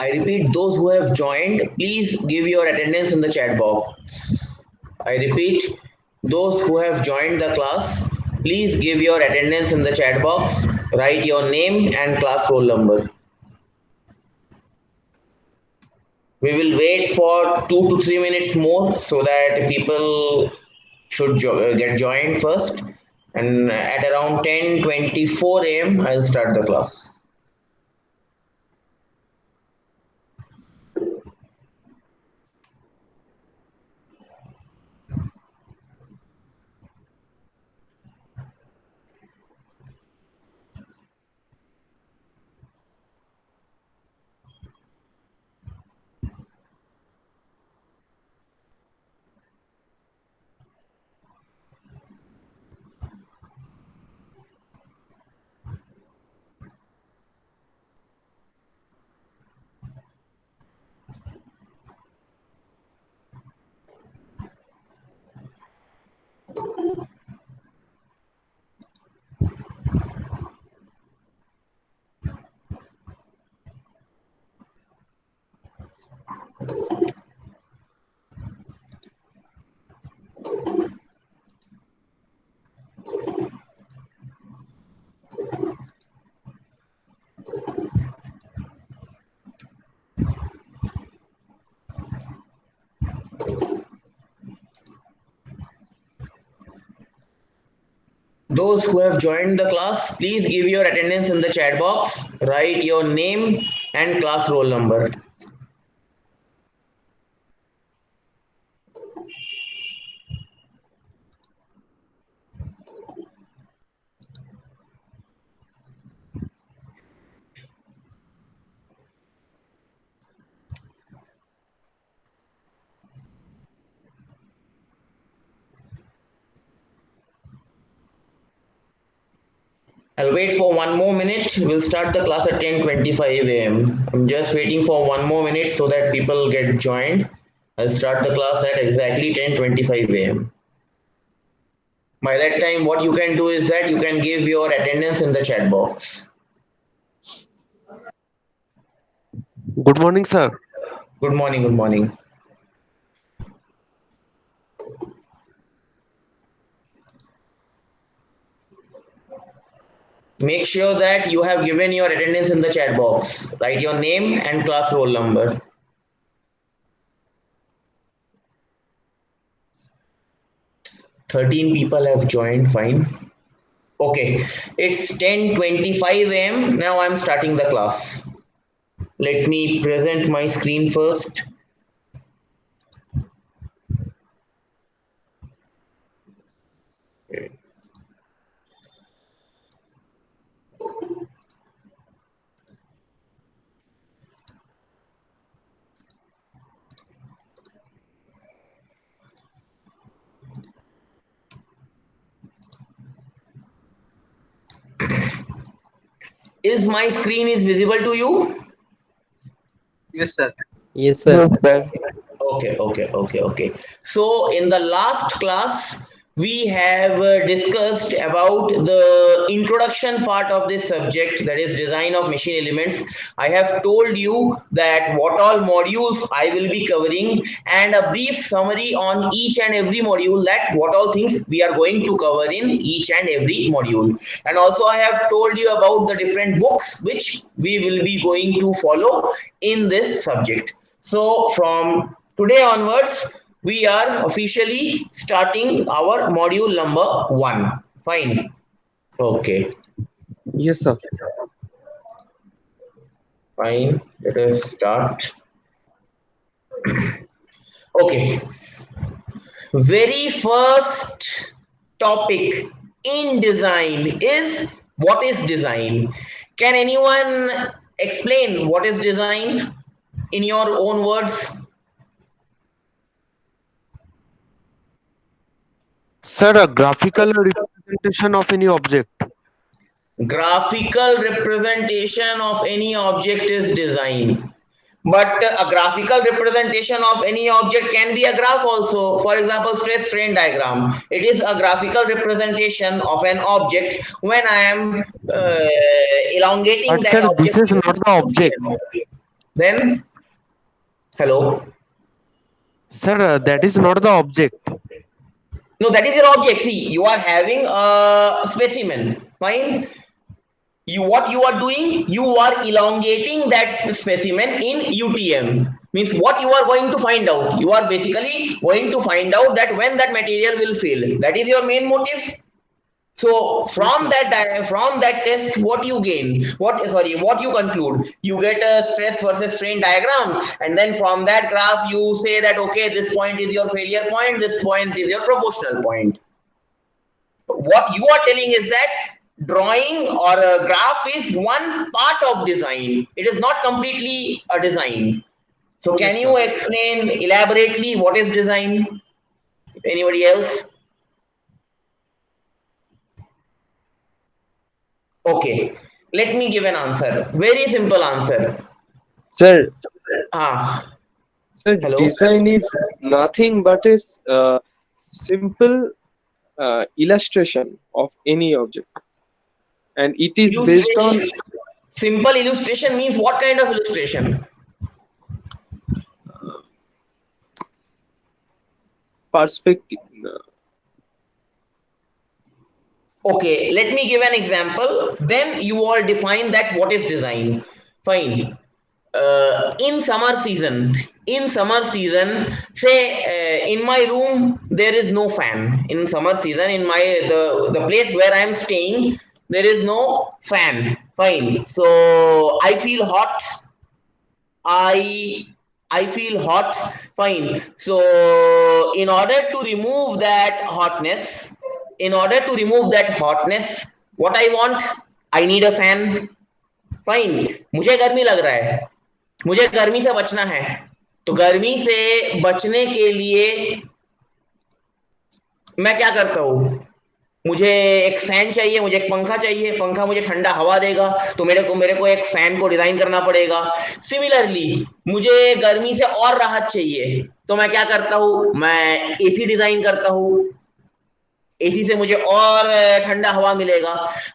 I repeat, those who have joined, please give your attendance in the chat box. I repeat, those who have joined the class, please give your attendance in the chat box. Write your name and class roll number. We will wait for 2 to 3 minutes more so that people should get joined first. And at around 10:24 a.m., I'll start the class. Those who have joined the class, please give your attendance in the chat box. Write your name and class roll number. I'll wait for 1 more minute. We'll start the class at 10:25 a.m. I'm just waiting for 1 more minute so that people get joined. I'll start the class at exactly 10:25 a.m. By that time, what you can do is that you can give your attendance in the chat box. Good morning, sir. Good morning, good morning. Make sure that you have given your attendance in the chat box. Write your name and class roll number. Thirteen people have joined, fine. Okay, it's 10:25 a.m. Now I'm starting the class. Let me present my screen first. Is my screen is visible to you? Yes, sir. Yes, sir. Yes, sir. Okay. So in the last class, we have discussed about the introduction part of this subject, that is design of machine elements. I have told you that what all modules I will be covering and a brief summary on each and every module, that what all things we are going to cover in each and every module. And also I have told you about the different books which we will be going to follow in this subject. So from today onwards, we are officially starting our module number 1. Fine. Okay. Yes, sir. Fine. Let us start. Okay. Very first topic in design is what is design? Can anyone explain what is design in your own words? Sir, a graphical representation of any object. Graphical representation of any object is design. But a graphical representation of any object can be a graph also. For example, stress strain diagram. It is a graphical representation of an object when I am elongating But that sir, this object. is not the object. Then, hello. Sir, that is not the object. No, that is your object. See, you are having a specimen. Fine. What you are doing, you are elongating that specimen in UTM. Means what you are going to find out. You are basically going to find out that when that material will fail. That is your main motive. So from that test, what you gain? What you conclude? You get a stress versus strain diagram, and then from that graph, you say that okay, this point is your failure point, this point is your proportional point. What you are telling is that drawing or a graph is one part of design. It is not completely a design. So can Yes, you sir. explain elaborately what is design? Anybody else? Okay, let me give an answer. Very simple answer. Sir, Ah, sir, hello. design is nothing but a simple illustration of any object, and it is based on Illustration. Simple illustration means what kind of illustration? perspective. Okay, let me give an example. Then you all define that what is design. Fine. In summer season, say in my room there is no fan. In summer season, in my the place where I am staying, there is no fan. Fine. So I feel hot. I I feel hot. Fine. So in order to remove that hotness, what I want, I need a fan. Fine. मुझे गर्मी लग रहा है, मुझे गर्मी से बचना है, तो गर्मी से बचने के लिए मैं क्या करता हूं, मुझे एक फैन चाहिए, मुझे एक पंखा चाहिए, पंखा मुझे ठंडा हवा देगा, तो मेरे को एक फैन को डिजाइन करना पड़ेगा. सिमिलरली मुझे गर्मी से और राहत चाहिए, तो मैं क्या करता हूं, मैं एसी डिजाइन करता हूं. एसी से मुझे और ठंडा हवा मिलेगा.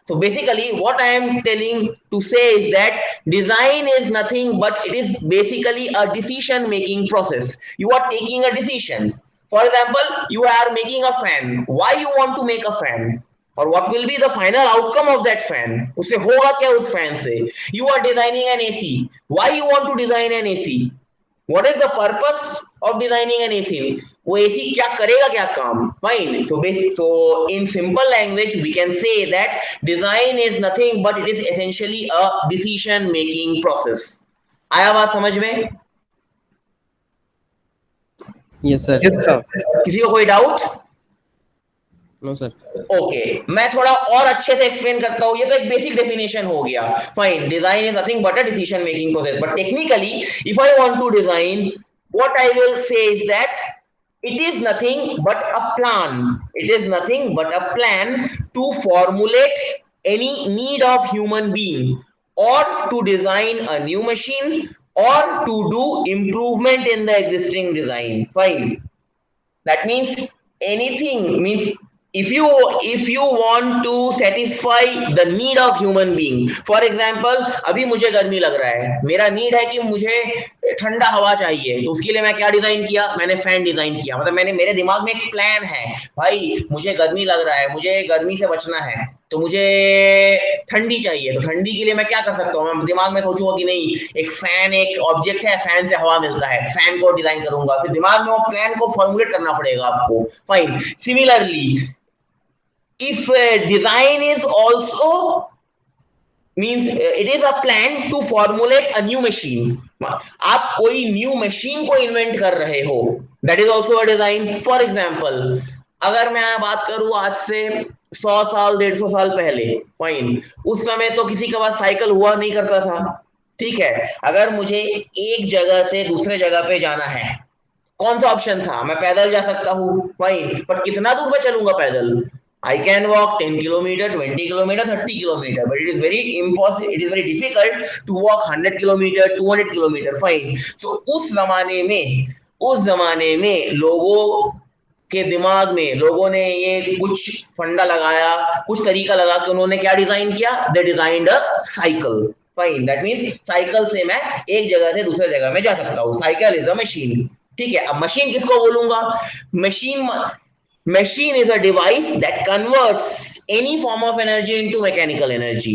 So basically what I am telling to say is that design is nothing but it is basically a decision making process. You are taking a decision. For example, you are making a fan. Why you want to make a fan? और what will be the final outcome of that fan? उससे होगा क्या उस fan से? You are designing an AC. Why you want to design an AC? What is the purpose of designing an AC? वो AC क्या करेगा, क्या काम? Fine. So in simple language we can say that design is nothing but it is essentially a decision making process. आया बात समझ में? Yes, sir. Yes, sir. किसी को कोई डाउट? No, sir. ओके, मैं थोड़ा और अच्छे से एक्सप्लेन करता हूँ. ये तो एक बेसिक डेफिनेशन हो गया. Fine. Design is nothing but a decision making process. But technically if I want to design, what I will say is that it is nothing but a plan. It is nothing but a plan to formulate any need of human being, or to design a new machine, or to do improvement in the existing design. Fine. That means anything, means if you want to satisfy the need of human being. For example, अभी मुझे गर्मी लग रहा है, मेरा need है कि मुझे ठंडा हवा चाहिए, तो उसके लिए मैं क्या डिजाइन किया, मैंने फैन डिजाइन किया. मतलब मैंने, मेरे दिमाग में एक प्लान है, भाई मुझे गर्मी लग रहा है, मुझे गर्मी से बचना है, तो मुझे ठंडी चाहिए, तो ठंडी के लिए मैं क्या कर सकता हूँ, मैं दिमाग में सोचूंगा कि नहीं, एक फैन एक ऑब्जेक्ट है, फैन से हवा मिलता है, फैन को डिजाइन करूंगा, फिर दिमाग में वो प्लान को फॉर्मुलेट करना पड़ेगा आपको. Fine. Similarly if design is also means it is a plan to formulate a new machine. आप कोई न्यू मशीन को इन्वेंट कर रहे हो, that is also a design. For example, अगर मैं बात करूं आज से 100 साल 150 साल पहले, फाइन, उस समय तो किसी के पास साइकिल हुआ नहीं करता था. ठीक है, अगर मुझे एक जगह से दूसरे जगह पे जाना है, कौन सा ऑप्शन था, मैं पैदल जा सकता हूँ. फाइन. बट कितना दूर मैं चलूंगा पैदल? I can walk 10 kilometer, 20 kilometer, 30 kilometer, but it is very impossible. It is very difficult to walk 100 kilometer, 200 kilometer. Fine. So उस जमाने में लोगों के दिमाग में, लोगों ने ये कुछ फंडा लगाया, कुछ तरीका लगा कि उन्होंने क्या डिजाइन किया, they designed a cycle. Fine, that means cycle से मैं एक जगह से दूसरे जगह में जा सकता हूँ. Cycle is a machine. ठीक है, अब मशीन किसको बोलूंगा? Machine is a device that converts any form of energy into mechanical energy.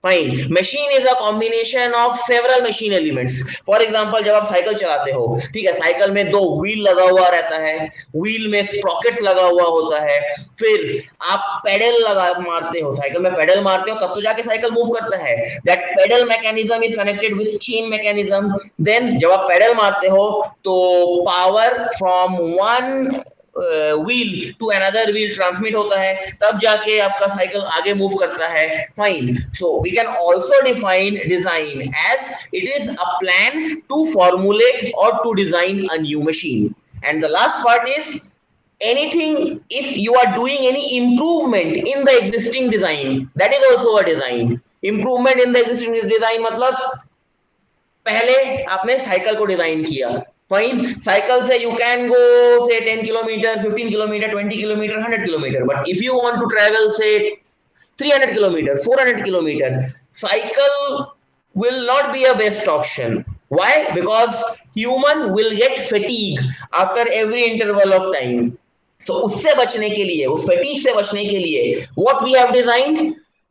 Fine. Machine is a combination of several machine elements. For example, जब आप साइकिल चलाते हो, ठीक है, साइकिल में दो व्हील लगा हुआ रहता है, व्हील में स्प्रॉकेट्स लगा हुआ होता है, फिर आप पेडल लगा मारते हो, साइकिल में पेडल मारते हो तब तो जाके साइकिल मूव करता है. That pedal mechanism is connected with chain mechanism. Then जब आप पेडल मारते हो तो power from one wheel to another wheel transmit होता है, तब जाके आपका साइकिल आगे मूव करता है. Fine. So we can also define design as it is a plan to formulate or to design a new machine. And the last part is anything. If you are doing any improvement in the existing design, that is also a design. Improvement in the existing design मतलब पहले आपने cycle को design किया. Fine. Cycle से you can go say 10 kilometre, 15 kilometre, 20 kilometre, 100 kilometre. But if you want to travel say 300 kilometer, 400 kilometer, cycle will not be a best option. Why? Because human will get fatigue after every interval of time. So उससे बचने के लिए, उस fatigue से बचने के लिए, what we have designed,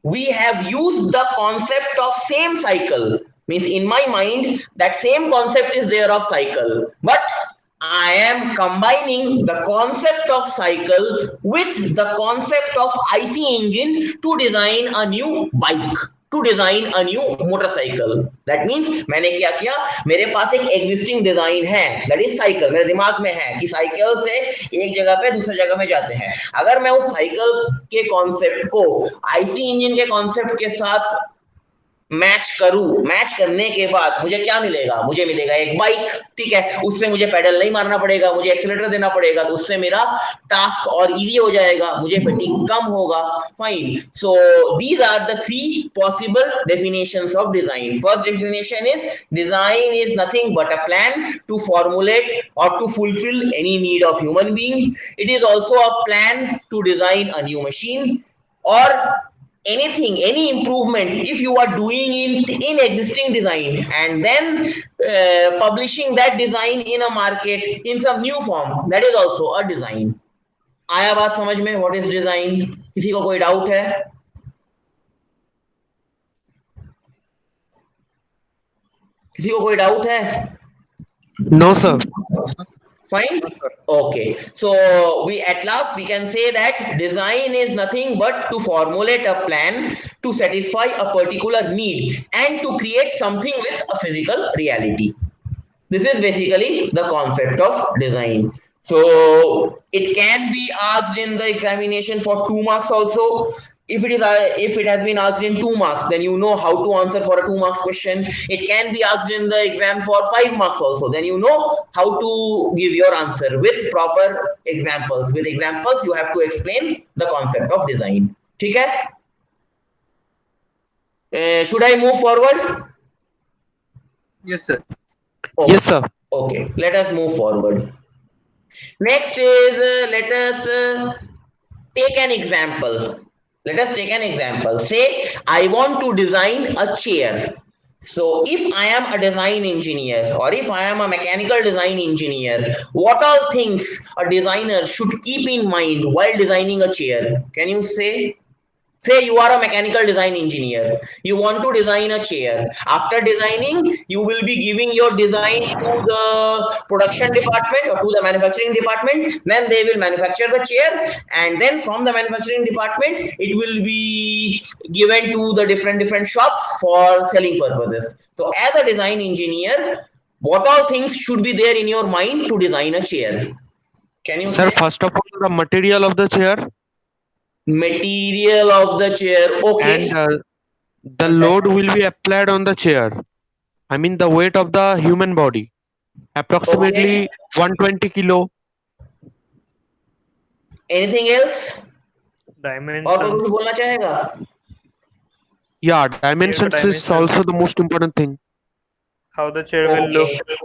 we have used the concept of same cycle. Means in my mind that same concept is there of cycle, but I am combining the concept of cycle with the concept of IC engine to design a new bike, to design a new motorcycle. That means मैंने क्या किया, मेरे पास एक existing design है, that is cycle, मेरे दिमाग में है कि साइकिल से एक जगह पे दूसरी जगह में जाते हैं. अगर मैं उस साइकिल के कॉन्सेप्ट को IC इंजन के कॉन्सेप्ट के साथ मैच करूं, मैच करने के बाद मुझे क्या मिलेगा? मुझे मिलेगा एक बाइक. ठीक है, उससे मुझे पेडल नहीं मारना पड़ेगा, मुझे एक्सीलरेटर देना पड़ेगा, तो उससे मेरा टास्क और इजी हो जाएगा, मुझे फटीग कम होगा. Fine. So these are the three possible definitions of design. First definition is design is nothing but a plan to formulate or to fulfill any need of human being. It is also a plan to design a new machine or anything, any improvement if you are doing it in existing design and then publishing that design in a market in some new form, that is also a design. आया बात समझ में? what is design? किसी को कोई doubt है? किसी को कोई डाउट है? No, sir. Fine. Okay, so we at last we can say that design is nothing but to formulate a plan to satisfy a particular need and to create something with a physical reality. This is basically the concept of design. So it can be asked in the examination for 2 marks also. If it has been asked in 2 marks, then you know how to answer for a 2 marks question. It can be asked in the exam for 5 marks also, then you know how to give your answer with proper examples. With examples you have to explain the concept of design. ठीक है? Should I move forward? Yes, sir. Okay. Yes, sir. Okay, let us move forward. Next is let us take an example. Let us take an example. Say I want to design a chair. So if I am a design engineer or if I am a mechanical design engineer, what all things a designer should keep in mind while designing a chair? Can you say? Say you are a mechanical design engineer, you want to design a chair. After designing, you will be giving your design to the production department or to the manufacturing department. Then they will manufacture the chair, and then from the manufacturing department it will be given to the different shops for selling purposes. So as a design engineer, what all things should be there in your mind to design a chair? Can you Sir, say? first of all, the material of the chair Material of the chair. Okay. and the load will be applied on the chair. I mean, the weight of the human body, approximately Okay. 120 kilo. Anything else? और कोई कुछ Dimensions. बोलना चाहेगा? Yeah, dimensions is dimensions. also the most important thing. How the chair will Okay. look,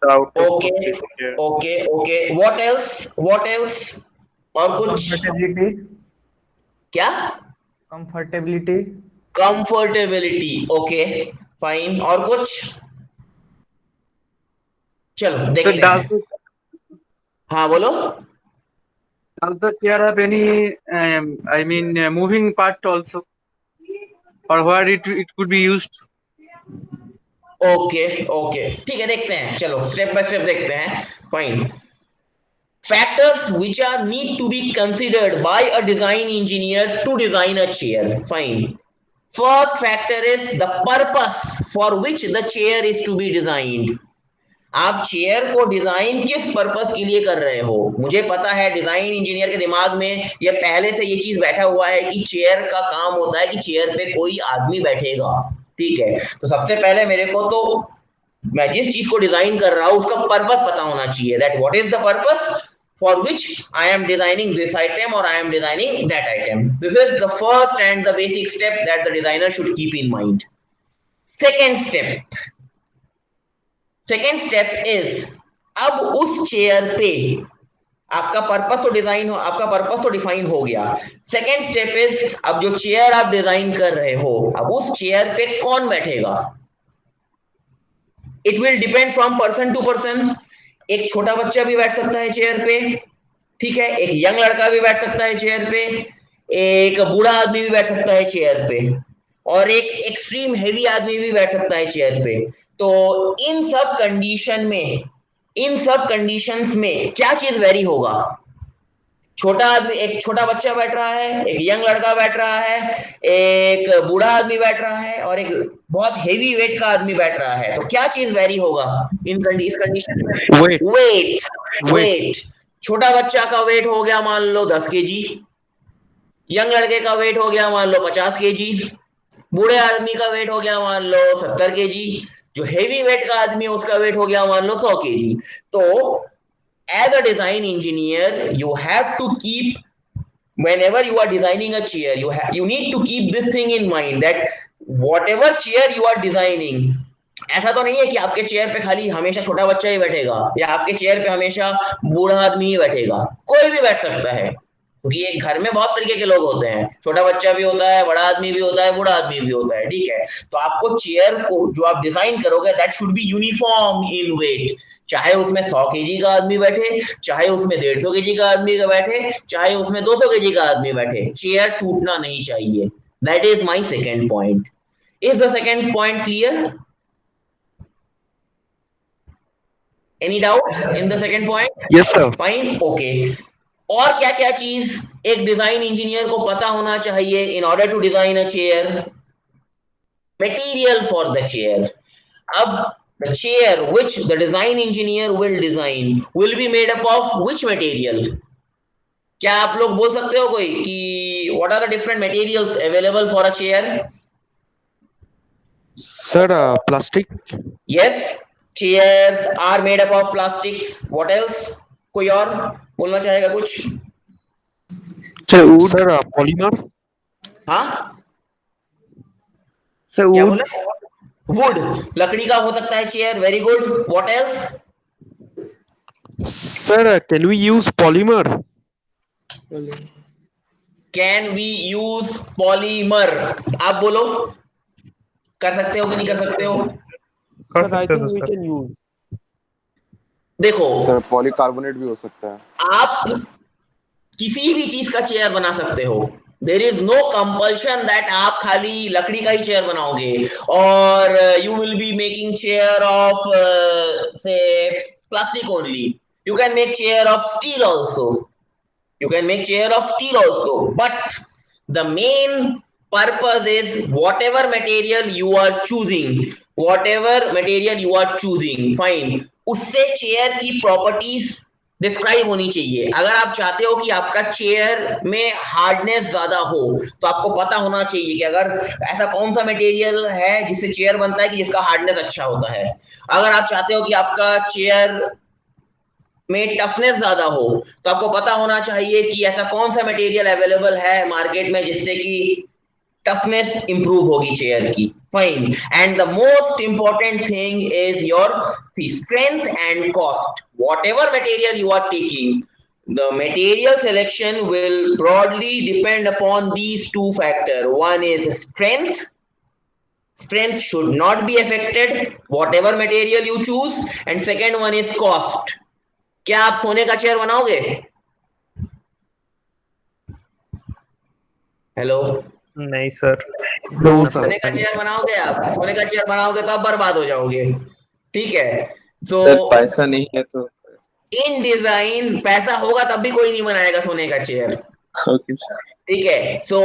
the outlook of Okay. this chair. Okay. Okay. What else? What else? और कुछ? Comfortability. क्या? Comfortability. Comfortability. Okay. Fine, और कुछ? चलो So देखते does हैं। हाँ बोलो। the chair have any, moving part also, or where it could be used? Okay okay, ठीक है, देखते हैं, चलो स्टेप बाय स्टेप देखते हैं। Fine. Factors which are need to be considered by a design engineer to design a chair. Fine. First factor is the purpose for which the chair is to be designed. आप chair को design किस purpose के लिए कर रहे हो? मुझे पता है डिजाइन इंजीनियर के दिमाग में ये पहले से ये चीज बैठा हुआ है कि चेयर का काम होता है कि चेयर पे कोई आदमी बैठेगा, ठीक है। तो सबसे पहले मेरे को तो मैं जिस चीज को डिजाइन कर रहा हूं उसका पर्पस पता होना चाहिए, that what is the purpose for which I am designing this item or I am designing that item. This is the first and the basic step that the designer should keep in mind. Second step is, अब उस chair पे आपका purpose तो design हो, आपका purpose तो define हो गया। सेकेंड स्टेप इज, अब जो चेयर आप डिजाइन कर रहे हो, अब उस चेयर पे कौन बैठेगा? It will depend from person to person. एक छोटा बच्चा भी बैठ सकता है चेयर पे, ठीक है, एक यंग लड़का भी बैठ सकता है चेयर पे, एक बूढ़ा आदमी भी बैठ सकता है चेयर पे, और एक एक्सट्रीम हेवी आदमी भी बैठ सकता है चेयर पे। तो इन सब कंडीशंस में क्या चीज वेरी होगा? छोटा आदमी, एक छोटा बच्चा बैठ रहा है, एक यंग लड़का बैठ रहा है, एक बूढ़ा आदमी बैठ रहा है, और एक बहुत हेवी वेट का आदमी बैठ रहा है। तो क्या चीज वेरी होगा इस कंडीशन में? Weight. वेट। छोटा बच्चा का वेट हो गया मान लो 10 केजी, यंग लड़के का वेट हो गया मान लो 50 केजी, बूढ़े आदमी का वेट हो गया मान लो 70 केजी, जो हेवी वेट का आदमी है उसका वेट हो गया मान लो 100 केजी। तो as a design engineer you have to keep, whenever you are designing a chair, you need to keep this thing in mind that whatever chair you are designing, ऐसा तो नहीं है कि आपके चेयर पे खाली हमेशा छोटा बच्चा ही बैठेगा या आपके चेयर पे हमेशा बूढ़ा आदमी ही बैठेगा। कोई भी बैठ सकता है, क्योंकि एक घर में बहुत तरीके के लोग होते हैं, छोटा बच्चा भी होता है, बड़ा आदमी भी होता है, बूढ़ा आदमी भी होता है, ठीक है। तो आपको चेयर को जो आप डिजाइन करोगे that should be uniform in weight, चाहे उसमें 100 केजी का आदमी बैठे, चाहे उसमें 150 केजी का आदमी बैठे, चाहे उसमें 200 केजी का आदमी बैठे, चेयर टूटना नहीं चाहिए। That is my second point. Is the second point clear? Any doubt in the second point? Yes, sir. Fine, okay. और क्या क्या चीज एक डिजाइन इंजीनियर को पता होना चाहिए in order to design a chair? Material for the chair. अब the chair which the design engineer will design will be made up of which material? क्या आप लोग बोल सकते हो कोई कि what are the different materials available for a chair? Sir, plastic. Yes, chairs are made up of plastics. What else? कोई और बोलना चाहेगा कुछ? Sir, wood. Sir, polymer. हाँ, Sir, क्या wood. बोले? वुड, लकड़ी का हो सकता है chair. Very good. What else? Sir, can we use polymer? Can we use polymer? आप बोलो, कर सकते हो कि नहीं कर सकते हो? कर Sir, I सकते हो think we sir. can use. देखो, सर पॉलीकार्बोनेट भी हो सकता है। आप किसी भी चीज का चेयर बना सकते हो। There is no compulsion that आप खाली लकड़ी का ही चेयर बनाओगे और you will be making chair of से plastic only. You can make chair of steel also, you can make chair of steel also, but the main purpose is whatever material you are choosing, fine, उससे chair की properties describe होनी चाहिए। अगर आप चाहते हो कि आपका चेयर में हार्डनेस ज्यादा हो तो आपको पता होना चाहिए कि अगर ऐसा कौन सा मटेरियल है जिससे चेयर बनता है कि जिसका हार्डनेस अच्छा होता है। अगर आप चाहते हो कि आपका चेयर में टफनेस ज्यादा हो तो आपको पता होना चाहिए कि ऐसा कौन सा मटेरियल अवेलेबल है मार्केट में जिससे कि टफनेस इंप्रूव होगी चेयर की। Fine, and the most important thing is your strength and cost. Whatever material you are taking, the material selection will broadly depend upon these two factors. One is strength, strength should not be affected whatever material you choose, and second one is cost. क्या आप सोने का chair बनाओगे? Hello, नहीं sir. No, sir. सोने का chair बनाओगे? आप सोने का चेयर बनाओगे तो आप बर्बाद हो जाओगे, ठीक है? सो सर पैसा नहीं है तो इन डिजाइन पैसा होगा तब भी कोई नहीं बनाएगा सोने का चेयर, ओके सर. ठीक है? So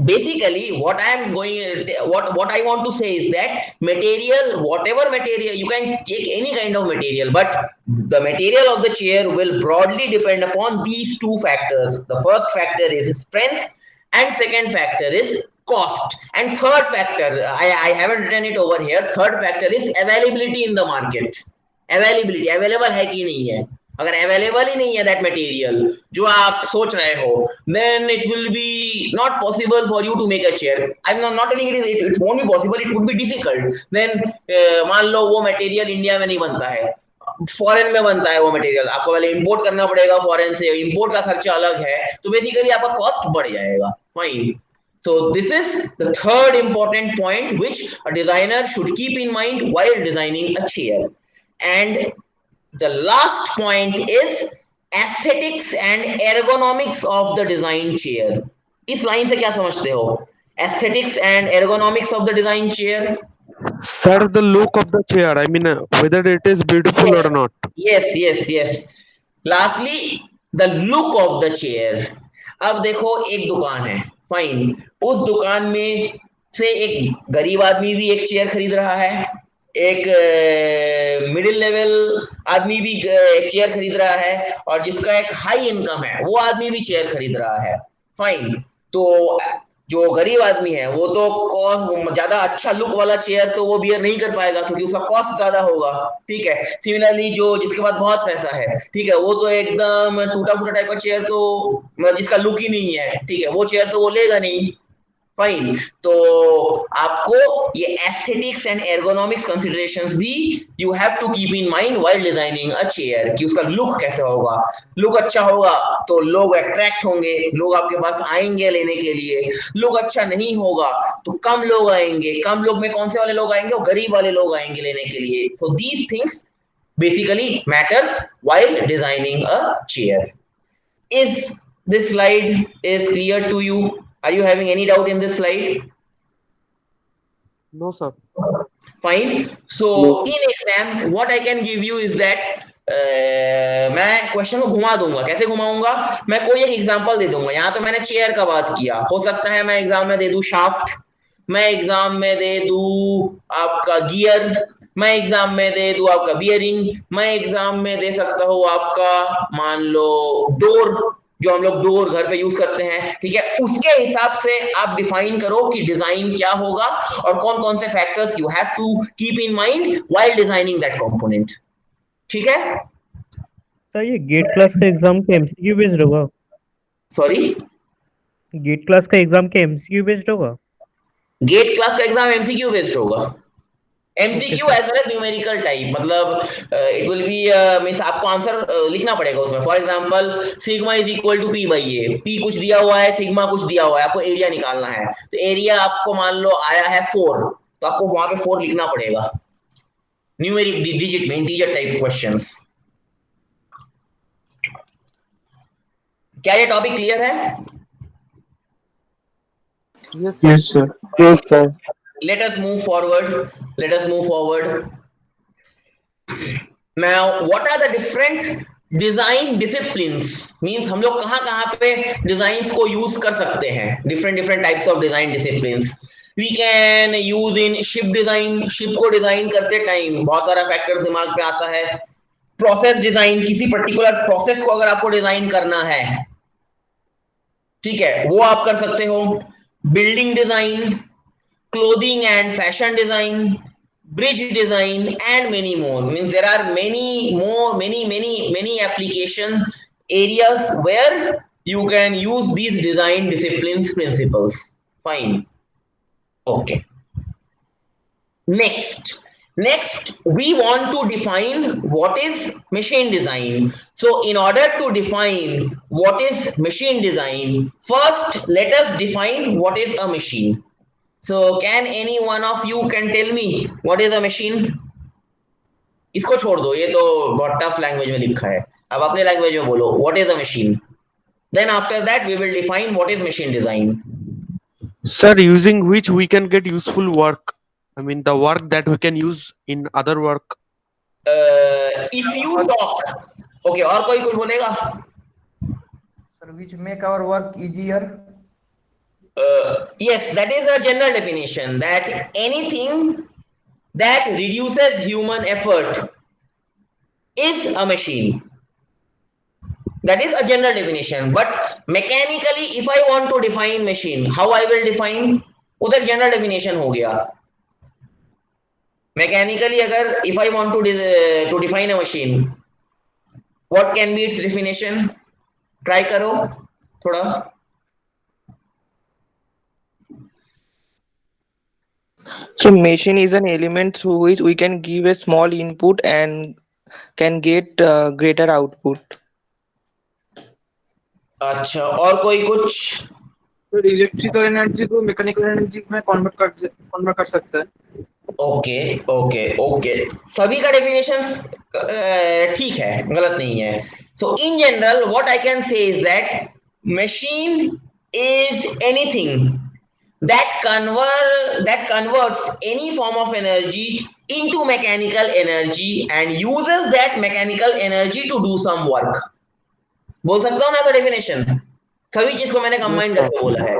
basically what I am going, what I want to say is that material, whatever material, you can take any kind of material, but the material of the chair will broadly depend upon these two factors. The first factor is strength and second factor is cost, and third factor, I haven't written it over here, third factor is availability in the market. Availability, available है कि नहीं है? अगर available ही नहीं है that material जो आप सोच रहे हो, then it will be not possible for you to make a chair. I'm not telling it won't be possible, it would be difficult. Then मान लो वो मटेरियल इंडिया में नहीं बनता है, फॉरेन में बनता है वो मटेरियल, आपको पहले इंपोर्ट करना पड़ेगा फॉरेन से, इंपोर्ट का खर्चा अलग है, तो बेसिकली आपका कॉस्ट बढ़ जाएगा. Fine. So this is the third important point which a designer should keep in mind while designing a chair. And the last point is aesthetics and ergonomics of the design chair. इस line से क्या समझते हो? Aesthetics and ergonomics of the design chair. Sir, the look of the chair. I mean, whether it is beautiful or not. Yes. Lastly, the look of the chair. अब देखो एक दुकान है, फाइन, उस दुकान में से एक गरीब आदमी भी एक चेयर खरीद रहा है, एक मिडिल लेवल आदमी भी एक चेयर खरीद रहा है, और जिसका एक हाई इनकम है वो आदमी भी चेयर खरीद रहा है. फाइन. तो जो गरीब आदमी है वो तो ज्यादा अच्छा लुक वाला चेयर तो वो बियर नहीं कर पाएगा क्योंकि उसका कॉस्ट ज्यादा होगा, ठीक है? सिमिलरली जो जिसके पास बहुत पैसा है, ठीक है, वो तो एकदम टूटा फूटा टाइप का चेयर तो जिसका लुक ही नहीं है, ठीक है, वो चेयर तो वो लेगा नहीं. फाइन. तो आपको ये एस्थेटिक्स एंड एर्गोनॉमिक्स कंसीडरेशंस भी you have to keep in mind while designing a chair, कि उसका लुक कैसे होगा. लुक अच्छा होगा तो लोग अट्रैक्ट होंगे, लोग आपके पास आएंगे लेने के लिए. लुक अच्छा नहीं होगा तो कम लोग आएंगे. कम लोग में कौन से वाले लोग आएंगे? वो गरीब वाले लोग आएंगे लेने के लिए. So these things basically matters while designing a chair. Is this slide is clear to you? Are you having any doubt in this slide? No, sir. Fine. So in exam what I can give you is that मैं question को घुमा दूंगा. कैसे घुमाऊंगा? मैं कोई एक example दे दूंगा. यहाँ तो मैंने चेयर का बात किया, हो सकता है मैं एग्जाम में दे दूं शाफ्ट, मैं एग्जाम में दे दूं आपका गियर, मैं एग्जाम में दे दूं आपका बियरिंग, मैं एग्जाम में दे सकता हूँ आपका मान लो डोर, जो हम लोग डोर घर पे यूज करते हैं, ठीक है? उसके हिसाब से आप डिफाइन करो कि डिजाइन क्या होगा और कौन कौन से factors you have to keep in mind while designing that component. ठीक है? सर ये गेट क्लास का एग्जाम के एमसीक्यू बेस्ड होगा? सॉरी, गेट क्लास का एग्जाम के एमसीक्यू बेस्ड होगा? गेट क्लास का एग्जाम एमसीक्यू बेस्ड होगा. MCQ as well as numerical type, मतलब इट विल बी मींस आपको आंसर लिखना पड़ेगा उसमें. For example sigma is equal to P by A, P कुछ दिया हुआ है, सिग्मा कुछ दिया हुआ है, आपको एरिया निकालना है. तो एरिया आपको मान लो आया है 4, तो आपको वहां पे 4 लिखना पड़ेगा न्यूमेरिक डिजिट में, इंटीजर टाइप क्वेश्चंस. क्या ये टॉपिक क्लियर है? Yes, sir. Yes, sir. Yes, sir. Let us move forward. Now what are the different design disciplines? Means हम लोग कहाँ पे डिजाइन को यूज कर सकते हैं. different types of design disciplines we can use in ship design. Ship को design करते टाइम बहुत सारा फैक्टर्स दिमाग पे आता है. प्रोसेस डिजाइन, किसी पर्टिकुलर प्रोसेस को अगर आपको डिजाइन करना है, ठीक है, वो आप कर सकते हो. Building design, clothing and fashion design, bridge design, and many more. Means there are many application areas where you can use these design disciplines principles. Fine. Okay. Next we want to define what is machine design. So in order to define what is machine design, first let us define what is a machine. So can any one of you can tell me what is a machine? इसको छोड़ दो, ये तो बहुत tough language में लिखा है, अब अपने लैंग्वेज में बोलो what is a machine. Then after that we will define what is machine design. Sir, using which we can get useful work. I mean, the work that we can use in other work. If you talk, okay, और कोई कुछ बोलेगा? Sir, which make our work easier. Yes, that is a general definition, that anything that reduces human effort is a machine. That is a general definition. But mechanically, if I want to define machine, how I will define? उधर general definition हो गया. Mechanically, अगर if I want to define a machine, what can be its definition? Try करो थोड़ा. So machine is an element through which we can give a small input and can get greater output. अच्छा, और कोई कुछ? तो electrical energy को mechanical energy में convert कर सकता है. ओके ओके ओके, सभी का डेफिनेशन ठीक है, गलत नहीं है. So in general what I can say is that machine is anything that converts any form of energy into mechanical energy and uses that mechanical energy to do some work. बोल सकता हूँ ना तो डेफिनेशन, सभी चीज को मैंने combine करके बोला है.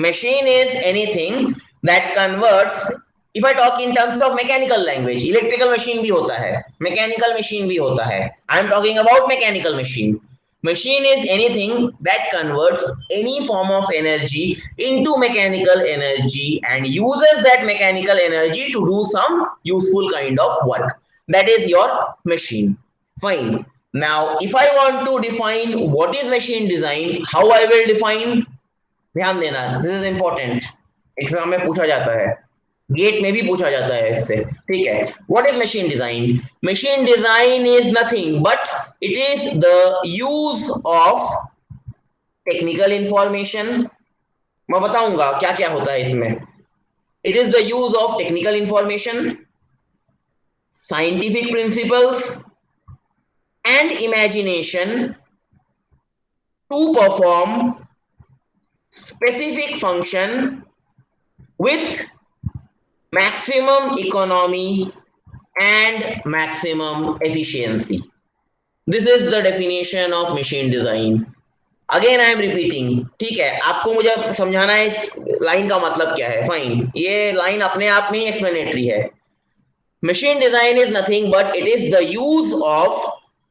Machine is anything that converts, if I talk in terms of mechanical language, electrical machine भी होता है, मैकेनिकल मशीन भी होता है. I am talking about mechanical machine. Machine is anything that converts any form of energy into mechanical energy and uses that mechanical energy to do some useful kind of work. That is your machine. Fine. Now, if I want to define what is machine design, how I will define? ध्यान देना, this is important. Exam में पूछा जाता है, gate में भी पूछा जाता है इससे, ठीक है. What is machine design? Machine design is nothing but it is the use of technical information. मैं बताऊंगा क्या क्या होता है इसमें. It is the use of technical information, scientific principles and imagination to perform specific function with maximum economy and maximum efficiency. This is the definition of machine design. Again I am repeating, ठीक है, आपको मुझे समझाना है इस line का मतलब क्या है. फाइन, ये लाइन अपने आप में ही एक्सप्लेनेटरी है. Machine design is nothing but it is the use of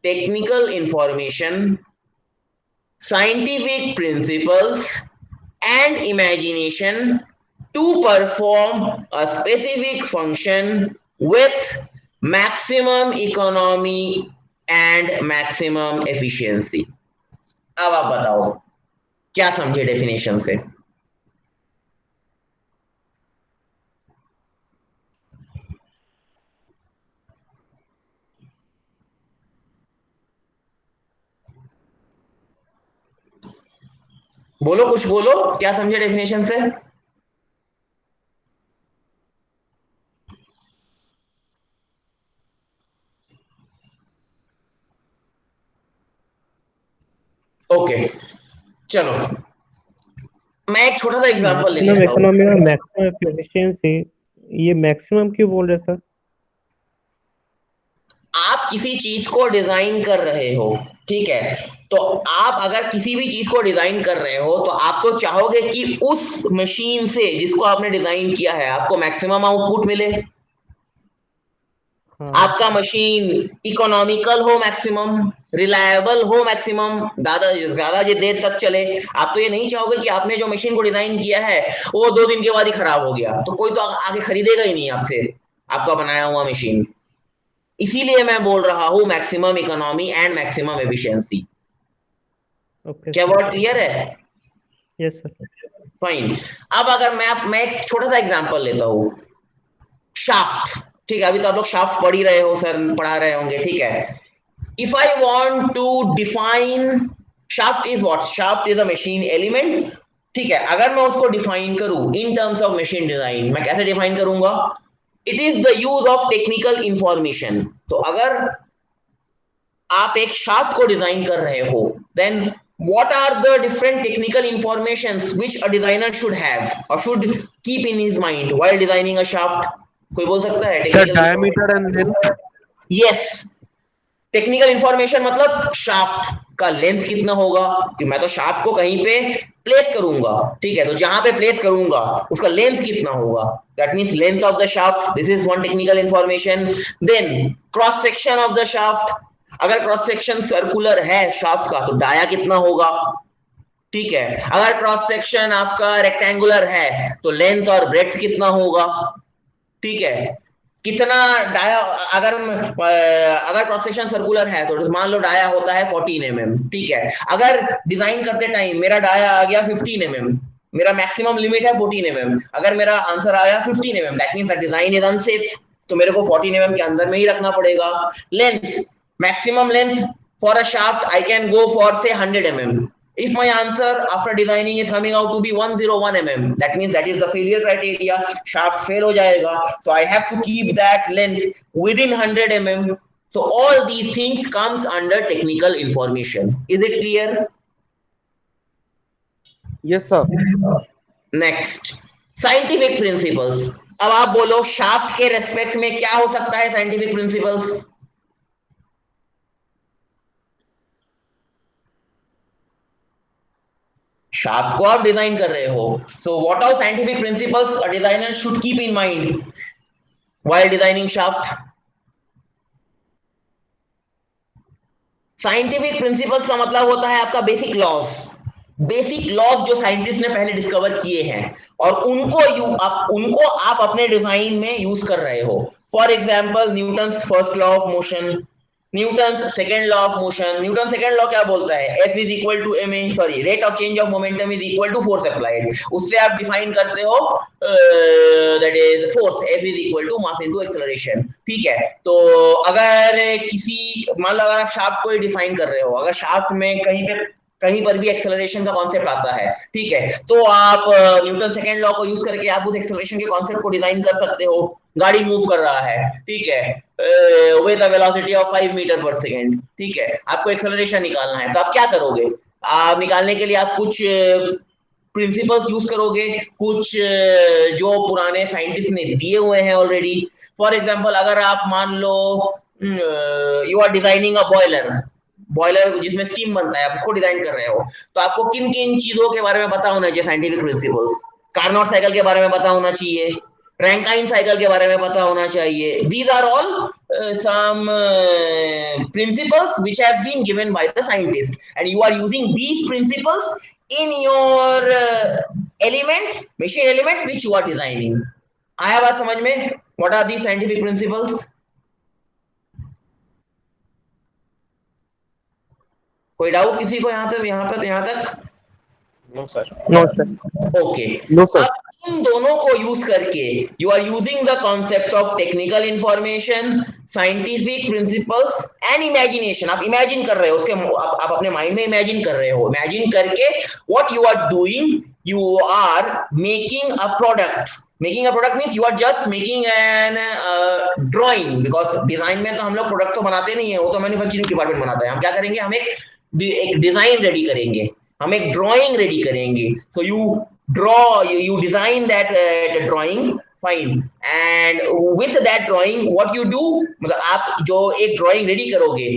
technical information, scientific principles and imagination to perform a specific function with maximum economy and maximum efficiency. अब आप बताओ क्या समझे डेफिनेशन से? बोलो, कुछ बोलो, क्या समझे डेफिनेशन से? ओके, चलो मैं एक छोटा सा एग्जांपल ले मैक्सिमम लेता हूँ. इकोनॉमी और मैक्सिमम एफिशिएंसी, ये मैक्सिमम क्यों बोल रहे सर? आप किसी चीज को डिजाइन कर रहे हो, ठीक है, तो आप अगर किसी भी चीज को डिजाइन कर रहे हो तो आप तो चाहोगे कि उस मशीन से जिसको आपने डिजाइन किया है आपको मैक्सिमम आउटपुट मिले. आपका मशीन इकोनॉमिकल हो, मैक्सिमम रिलायबल हो, मैक्सिमम ज्यादा देर तक चले. आप तो ये नहीं चाहोगे कि आपने जो मशीन को डिजाइन किया है वो 2 दिन के बाद ही खराब हो गया, तो कोई तो आगे खरीदेगा ही नहीं आपसे आपका बनाया हुआ मशीन. इसीलिए मैं बोल रहा हूं maximum economy and maximum efficiency. क्या वर्ड क्लियर है? Yes sir. फाइन. अब अगर मैं एक छोटा सा एग्जांपल लेता हूं, शाफ्ट. ठीक है, अभी तो आप लोग शाफ्ट पढ़ ही रहे हो, सर पढ़ा रहे होंगे, ठीक है. If I want to define shaft is what? Shaft is a machine element ठीक है, अगर मैं उसको डिफाइन करूं in terms of machine design, मैं कैसे डिफाइन करूंगा? It is the use of technical information. तो अगर आप एक शाफ्ट को डिजाइन कर रहे हो, then what are the different technical informations which a designer should have or should keep in his mind while designing a shaft? कोई बोल सकता है? Sir, diameter and length. Yes, technical information मतलब shaft का length कितना होगा, कि मैं तो शाफ्ट को कहीं पे प्लेस करूंगा, ठीक है, तो जहां पे प्लेस करूंगा उसका लेंथ कितना होगा, that means length of the shaft, this is one technical information. Then cross section of the shaft, अगर क्रॉस सेक्शन सर्कुलर है शाफ्ट का तो डाया कितना होगा, ठीक है, अगर क्रॉस सेक्शन आपका रेक्टेंगुलर है तो लेंथ और ब्रेड्थ कितना होगा, ठीक है, कितना डाया, अगर क्रॉस सेक्शन सर्कुलर है तो मान लो डाया होता है 14 mm, ठीक है, अगर डिजाइन करते टाइम मेरा डाया आ गया 15 mm, मेरा मैक्सिमम लिमिट है 14 mm, अगर मेरा आंसर आया 15 mm, that means that design is unsafe, तो मेरे को 14 mm के अंदर में ही रखना पड़ेगा। Length, maximum length for a shaft I can go for say 100 mm. If my answer after designing is coming out to be 101 mm, that means that is the failure criteria, shaft fail हो जाएगा, so I have to keep that length within 100 mm. So all these things comes under technical information. Is it clear? Yes, sir. Next, scientific principles. अब आप बोलो shaft के respect में क्या हो सकता है scientific principles? शाफ्ट को आप डिजाइन कर रहे हो, so what are scientific principles a designer should keep in mind while designing shaft? Scientific principles का मतलब होता है आपका बेसिक लॉज, बेसिक लॉज जो साइंटिस्ट ने पहले डिस्कवर किए हैं और उनको आप अपने डिजाइन में यूज कर रहे हो। For example Newton's first law of motion, Newton's second law of motion. Newton second law क्या बोलता है? F is equal to ma, sorry, rate of change of momentum is equal to force applied. उससे आप define करते हो that is force, F is equal to mass into acceleration, ठीक है। तो अगर किसी, मान लो अगर आप शाफ्ट को ही डिफाइन कर रहे हो, अगर शाफ्ट में कहीं पर भी एक्सेलरेशन का कॉन्सेप्ट आता है, ठीक है, तो आप न्यूटन सेकंड लॉ को यूज करके आप उस एक्सेलरेशन के कॉन्सेप्ट को डिजाइन कर सकते हो। गाड़ी मूव कर रहा है, ठीक है, with a velocity of 5 metre पर सेकंड, ठीक है, आपको एक्सेलरेशन निकालना है, तो आप क्या करोगे? आप निकालने के लिए आप कुछ प्रिंसिपल्स यूज करोगे, कुछ जो पुराने साइंटिस्ट ने दिए हुए हैं ऑलरेडी। फॉर एग्जांपल अगर आप मान लो you are designing a boiler जिसमें स्टीम बनता है, आप उसको डिजाइन कर रहे हो, तो आपको किन किन चीजों के बारे में पता होना चाहिए? साइंटिफिक प्रिंसिपल्स, कार्नोट साइकिल के बारे में पता होना चाहिए, रैंकाइन साइकिल के बारे में पता होना चाहिए। These are all some principles which have been given by the scientist, and you are using these principles in your machine element which you are designing. आया बात समझ में? What are these scientific principles? कोई doubt किसी को यहाँ तक? No, sir. No, sir. Okay, No, sir. अब इन दोनों को यूज करके you are using the concept of technical information, scientific principles and imagination. आप इमेजिन कर रहे हो, उसके आप अपने माइंड में इमेजिन कर रहे हो। इमेजिन करके what you are doing, you are making a product. Making a product means you are just making an drawing, because design में तो हम लोग प्रोडक्ट तो बनाते नहीं है, वो तो मैन्युफैक्चरिंग डिपार्टमेंट बनाता है। हम क्या करेंगे? हम एक डिजाइन रेडी करेंगे, हम एक ड्राइंग रेडी करेंगे। सो you design that drawing, fine, and with that drawing what you do, मतलब आप जो एक ड्राइंग रेडी करोगे,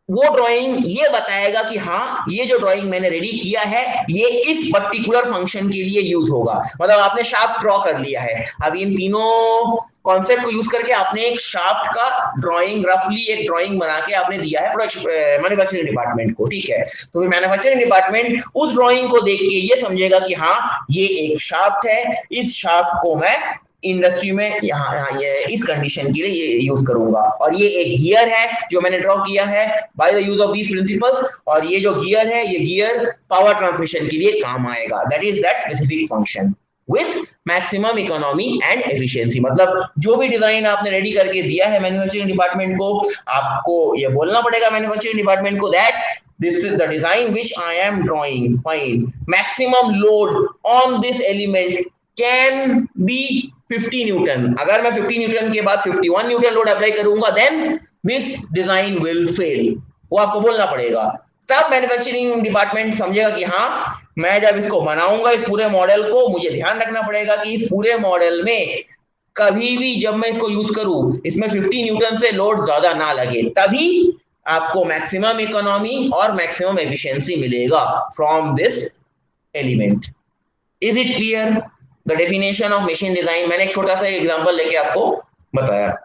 वो ड्राइंग ये बताएगा कि हाँ, ये जो ड्राइंग मैंने रेडी किया है ये इस पर्टिकुलर फंक्शन के लिए यूज होगा। मतलब आपने शाफ्ट ड्रॉ कर लिया है, अब इन तीनों कॉन्सेप्ट को यूज करके आपने एक शाफ्ट का ड्राइंग, रफली एक ड्राइंग बना के आपने दिया है मैन्युफैक्चरिंग डिपार्टमेंट को, ठीक है। तो मैन्युफैक्चरिंग डिपार्टमेंट उस ड्राइंग को देख के ये समझेगा कि हाँ, ये एक शाफ्ट है, इस शाफ्ट को मैं इंडस्ट्री में यहाँ ये इस कंडीशन के लिए ये यूज करूंगा, और ये एक गियर है जो मैंने ड्रॉ किया है by the use of these principles, और ये जो गियर है, ये गियर पावर ट्रांसमिशन के लिए काम आएगा। That is that specific function with maximum economy and efficiency. मतलब जो भी डिजाइन आपने रेडी करके दिया है मैन्युफैक्चरिंग डिपार्टमेंट को, आपको ये बोलना पड़ेगा मैन्युफैक्चरिंग डिपार्टमेंट को that this is the design which I am drawing. Fine. Maximum load on this element can be 50 Newton. अगर मैं 50 Newton के बाद 51 Newton load apply करूंगा, then this design will fail. वो आपको बोलना पड़ेगा. तब मैन्युफैक्चरिंग डिपार्टमेंट समझेगा कि हाँ, मैं जब इसको बनाऊंगा इस पूरे मॉडल को, मुझे ध्यान रखना पड़ेगा कि इस पूरे मॉडल में कभी भी जब मैं इसको यूज करूं, इसमें 50 न्यूटन से लोड ज्यादा ना लगे, तभी आपको मैक्सिमम इकोनॉमी और मैक्सिमम एफिशिएंसी मिलेगा from this element. Is it clear? The definition of machine design. मैंने एक छोटा सा एग्जांपल लेके आपको बताया.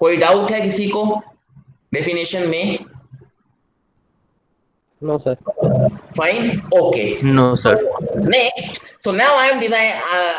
कोई डाउट है किसी को डेफिनेशन में? No, sir. Fine. Okay. No, sir. Next, so now I am design.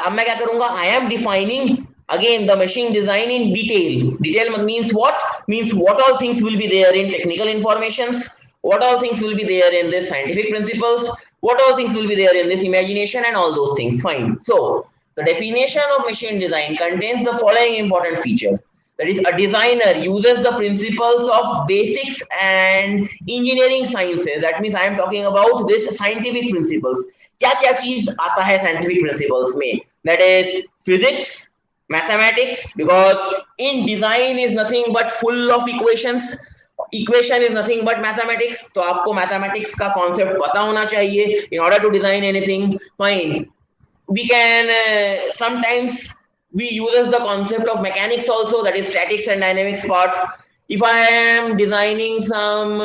अब मैं क्या करूंगा? I am defining again the machine design in detail. Detail means what? Means what all things will be there in technical informations. What all things will be there in this scientific principles. What all things will be there in this imagination and all those things. Fine. So the definition of machine design contains the following important feature. That is, a designer uses the principles of basics and engineering sciences. That means I am talking about this scientific principles. क्या चीज आता है scientific principles में? That is physics, mathematics, because in design is nothing but full of equations. Equation is nothing but mathematics. तो आपको mathematics का concept पता होना चाहिए in order to design anything. Fine. We can sometimes we uses the concept of mechanics also, that is statics and dynamics part. If I am designing some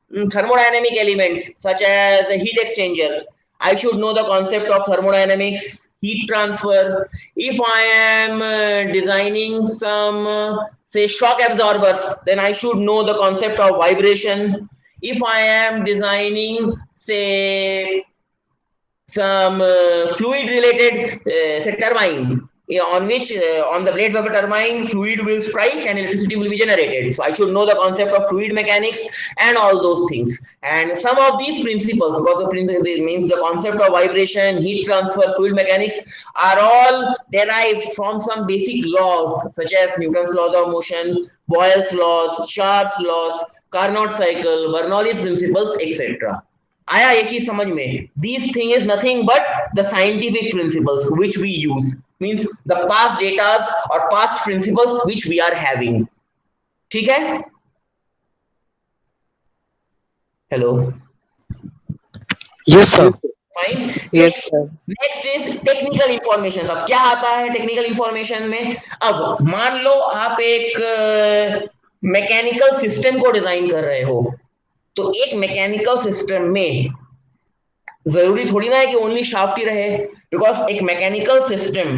thermodynamic elements such as a heat exchanger, I should know the concept of thermodynamics, heat transfer. If I am designing some say shock absorbers, then I should know the concept of vibration. If I am designing say some fluid related say turbine, on which on the blades of a turbine fluid will strike and electricity will be generated, so I should know the concept of fluid mechanics and all those things. And some of these principles, because the principle means the concept of vibration, heat transfer, fluid mechanics, are all derived from some basic laws such as Newton's laws of motion, Boyle's laws, Sharp's laws, Carnot cycle, Bernoulli's principles, etc. आया ये चीज समझ में? These thing is nothing but the scientific principles which we use, means the past data or past principles which we are having. ठीक है? Hello. Yes, sir. Fine. Yes, sir. Next is technical information. अब क्या आता है technical information में? अब मान लो आप एक मैकेनिकल सिस्टम को डिजाइन कर रहे हो, तो एक मैकेनिकल सिस्टम में जरूरी थोड़ी ना है कि ओनली शाफ्ट ही रहे, बिकॉज एक मैकेनिकल सिस्टम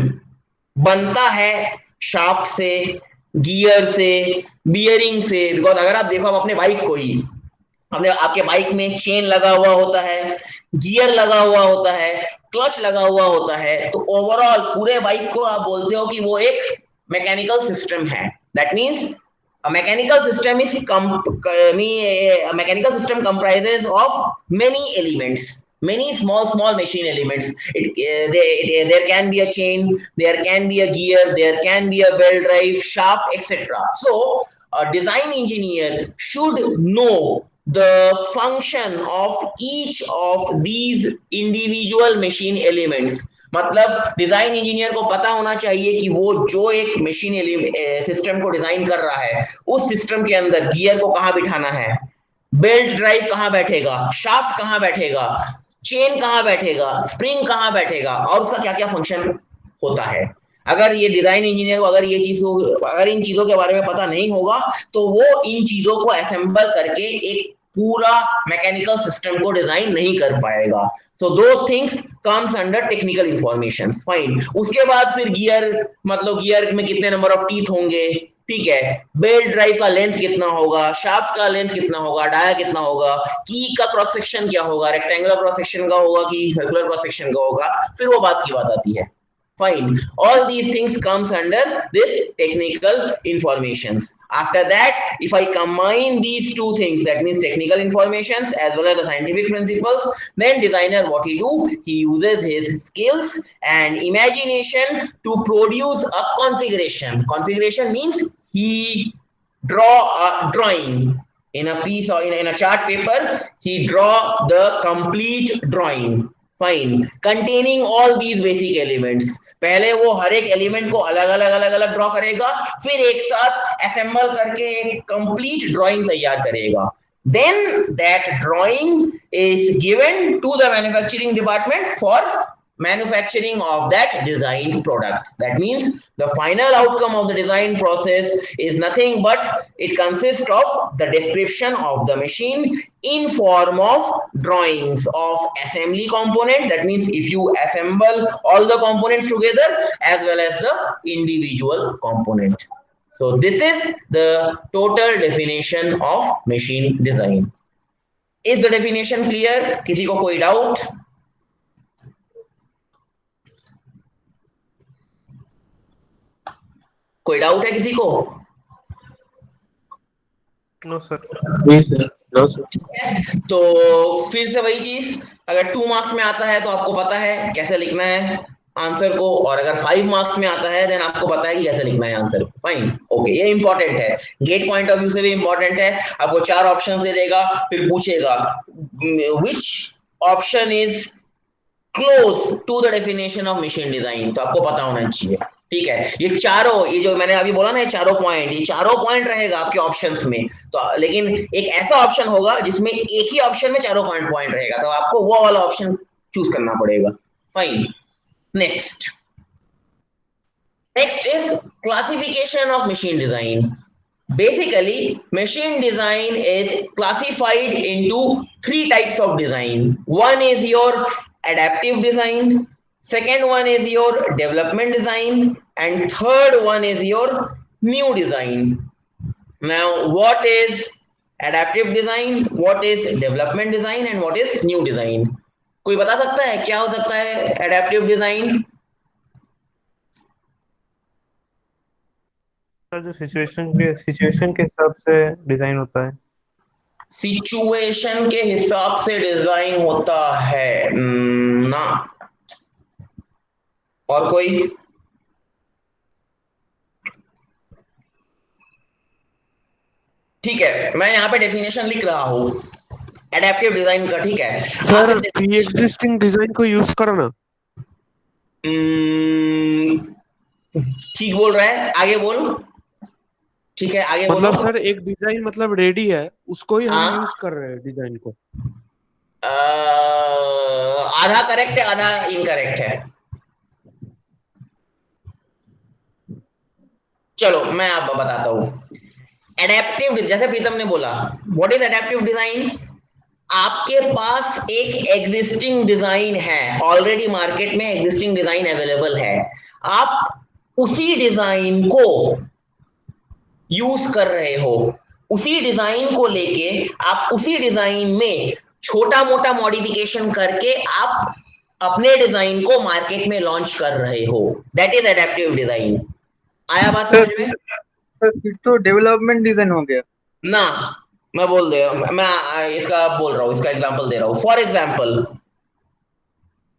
बनता है शाफ्ट से, गियर से, बियरिंग से. बिकॉज अगर आप देखो, आप अपने बाइक को ही, अपने आपके बाइक में चेन लगा हुआ होता है, गियर लगा हुआ होता है, क्लच लगा हुआ होता है, तो ओवरऑल पूरे बाइक को आप बोलते हो कि वो एक मैकेनिकल सिस्टम है. That means a mechanical system is a mechanical system comprises of many elements, many small machine elements. There can be a chain, there can be a gear, there can be a belt drive, shaft, etc. So a design engineer should know the function of each of these individual machine elements. मतलब design engineer को पता होना चाहिए कि वो जो एक machine system को डिजाइन कर रहा है, उस सिस्टम के अंदर गियर को कहाँ बिठाना है, बेल्ट ड्राइव कहाँ बैठेगा, शाफ्ट कहाँ बैठेगा, चेन कहाँ बैठेगा, स्प्रिंग कहाँ बैठेगा, और उसका क्या क्या फंक्शन होता है. अगर ये डिजाइन इंजीनियर को अगर इन चीजों के बारे में पता नहीं होगा, तो वो इन चीजों को असेंबल करके एक पूरा मैकेनिकल सिस्टम को डिजाइन नहीं कर पाएगा. So those things comes under technical information. Fine. उसके बाद फिर गियर, मतलब गियर में कितने नंबर ऑफ टीथ होंगे, ठीक है, बेल्ट ड्राइव का लेंथ कितना होगा, शाफ्ट का लेंथ कितना होगा, डाया कितना होगा, की का क्रॉस सेक्शन क्या होगा, रेक्टेंगुलर क्रॉस सेक्शन का होगा कि सर्कुलर क्रॉस सेक्शन का होगा, फिर वो बात की बात आती है. Fine. All these things comes under this technical informations. After that, if I combine these two things, that means technical informations as well as the scientific principles, then designer, what he do, he uses his skills and imagination to produce a configuration. Configuration means he draw a drawing in a piece or in a chart paper. He draw the complete drawing, fine, containing all these basic elements. पहले वो हर एक element को अलग अलग draw करेगा, फिर एक साथ असेंबल करके एक कंप्लीट ड्राइंग तैयार करेगा. Then that drawing is given to the manufacturing department for manufacturing of that designed product. That means the final outcome of the design process is nothing but it consists of the description of the machine in form of drawings of assembly component. That means if you assemble all the components together as well as the individual component. So this is the total definition of machine design. Is the definition clear? किसी को कोई doubt? कोई doubt है किसी को? No sir. No, sir. तो फिर से वही चीज, अगर 2 मार्क्स में आता है तो आपको पता है कैसे लिखना है आंसर को, और अगर 5 मार्क्स में आता है देन आपको पता है कि कैसे लिखना है आंसर को. फाइन, ओके, ये इंपॉर्टेंट है, गेट पॉइंट ऑफ व्यू से भी इंपॉर्टेंट है. आपको 4 ऑप्शन दे देगा, फिर पूछेगा which option is close to the definition of machine design, तो आपको पता होना चाहिए. ठीक है, ये चारों, ये जो मैंने अभी बोला ना, ये चारों पॉइंट रहेगा आपके ऑप्शंस में. तो लेकिन एक ऐसा ऑप्शन होगा जिसमें एक ही ऑप्शन में चारों पॉइंट रहेगा, तो आपको वो वाला ऑप्शन चूज करना पड़ेगा. Fine, next is classification of machine design. Basically, machine design is classified into 3 types of design. One is your adaptive design, second one is your development design, and third one is your new design. Now, what is adaptive design, what is development design, and what is new design? कोई बता सकता है क्या हो सकता है adaptive design? Sir जो situation के हिसाब से डिजाइन होता है. सिचुएशन के हिसाब से डिजाइन होता है ना. और कोई? ठीक है, मैं यहाँ पे डेफिनेशन लिख रहा हूँ एडेप्टिव डिजाइन का. ठीक है सर, प्री एग्जिस्टिंग डिजाइन को यूज करो ना. ठीक बोल रहा है, आगे बोल. ठीक है, आगे मतलब बोलो. सर एक डिजाइन मतलब रेडी है, उसको ही हम हाँ? यूज कर रहे हैं डिजाइन को. आधा करेक्ट है, आधा इनकरेक्ट है. चलो मैं आपको बताता हूँ. एडेप्टिव, जैसे प्रीतम ने बोला, व्हाट इज एडेप्टिव डिजाइन? आपके पास एक एग्जिस्टिंग डिजाइन है, ऑलरेडी मार्केट में एग्जिस्टिंग डिजाइन अवेलेबल है, आप उसी डिजाइन को यूज कर रहे हो. उसी डिजाइन को लेके आप उसी डिजाइन में छोटा मोटा मॉडिफिकेशन करके आप अपने डिजाइन को मार्केट में लॉन्च कर रहे हो. That is adaptive design. आया बात समझ में? फिर तो डेवलपमेंट डिजाइन हो गया ना, मैं इसका बोल रहा हूँ, इसका एग्जांपल दे रहा हूँ. फॉर एग्जांपल,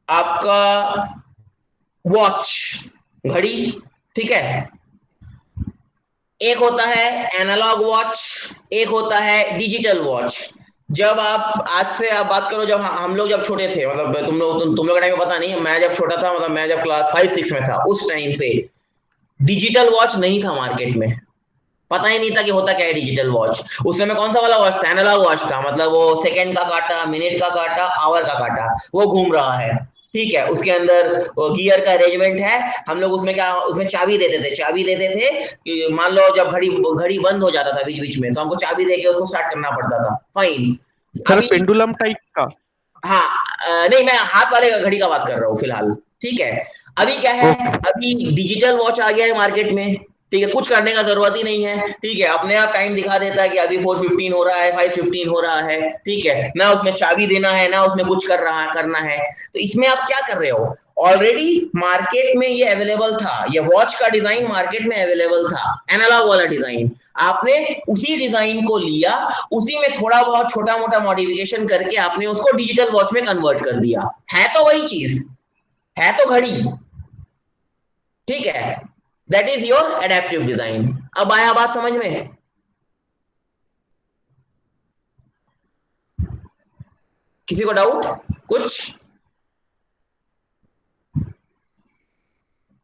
आपका वॉच, घड़ी, ठीक है, एक होता है एनालॉग वॉच, एक होता है डिजिटल वॉच. जब आप आज से आप बात करो, जब हम लोग जब छोटे थे, मतलब तुम लोग का टाइम में पता नहीं, मैं जब छोटा था, मतलब मैं जब क्लास 5-6 में था, उस टाइम पे डिजिटल वॉच नहीं था मार्केट में. पता ही नहीं था कि होता क्या है डिजिटल वॉच. उस समय कौन सा वाला वॉच था? एनालॉग वॉच था. मतलब वो सेकंड का कांटा, मिनट का कांटा, आवर का कांटा, वो घूम रहा है. ठीक है, उसके अंदर गियर का अरेंजमेंट है. हम लोग उसमें चाबी देते थे कि मान लो जब घड़ी बंद हो जाता था बीच बीच में, तो हमको चाबी देके उसको स्टार्ट करना पड़ता था. फाइन. सर पेंडुलम टाइप का. हाँ, नहीं, मैं हाथ वाले घड़ी का बात कर रहा हूँ फिलहाल. ठीक है, अभी क्या है, अभी डिजिटल वॉच आ गया है मार्केट में. ठीक है, कुछ करने का जरूरत ही नहीं है. ठीक है, अपने आप टाइम दिखा देता है कि अभी 4:15 हो रहा है, 5:15 हो रहा है. ठीक है, ना उसमें चाबी देना है, ना उसमें कुछ करना है. तो इसमें आप क्या कर रहे हो? ऑलरेडी मार्केट में ये अवेलेबल था, ये वॉच का डिजाइन मार्केट में अवेलेबल था, एनालॉग वाला डिजाइन. आपने उसी डिजाइन को लिया, उसी में थोड़ा बहुत छोटा मोटा मॉडिफिकेशन करके आपने उसको डिजिटल वॉच में कन्वर्ट कर दिया. है तो वही चीज, है तो घड़ी. ठीक है, that is your adaptive design. अब आया बात समझ में? किसी को डाउट कुछ?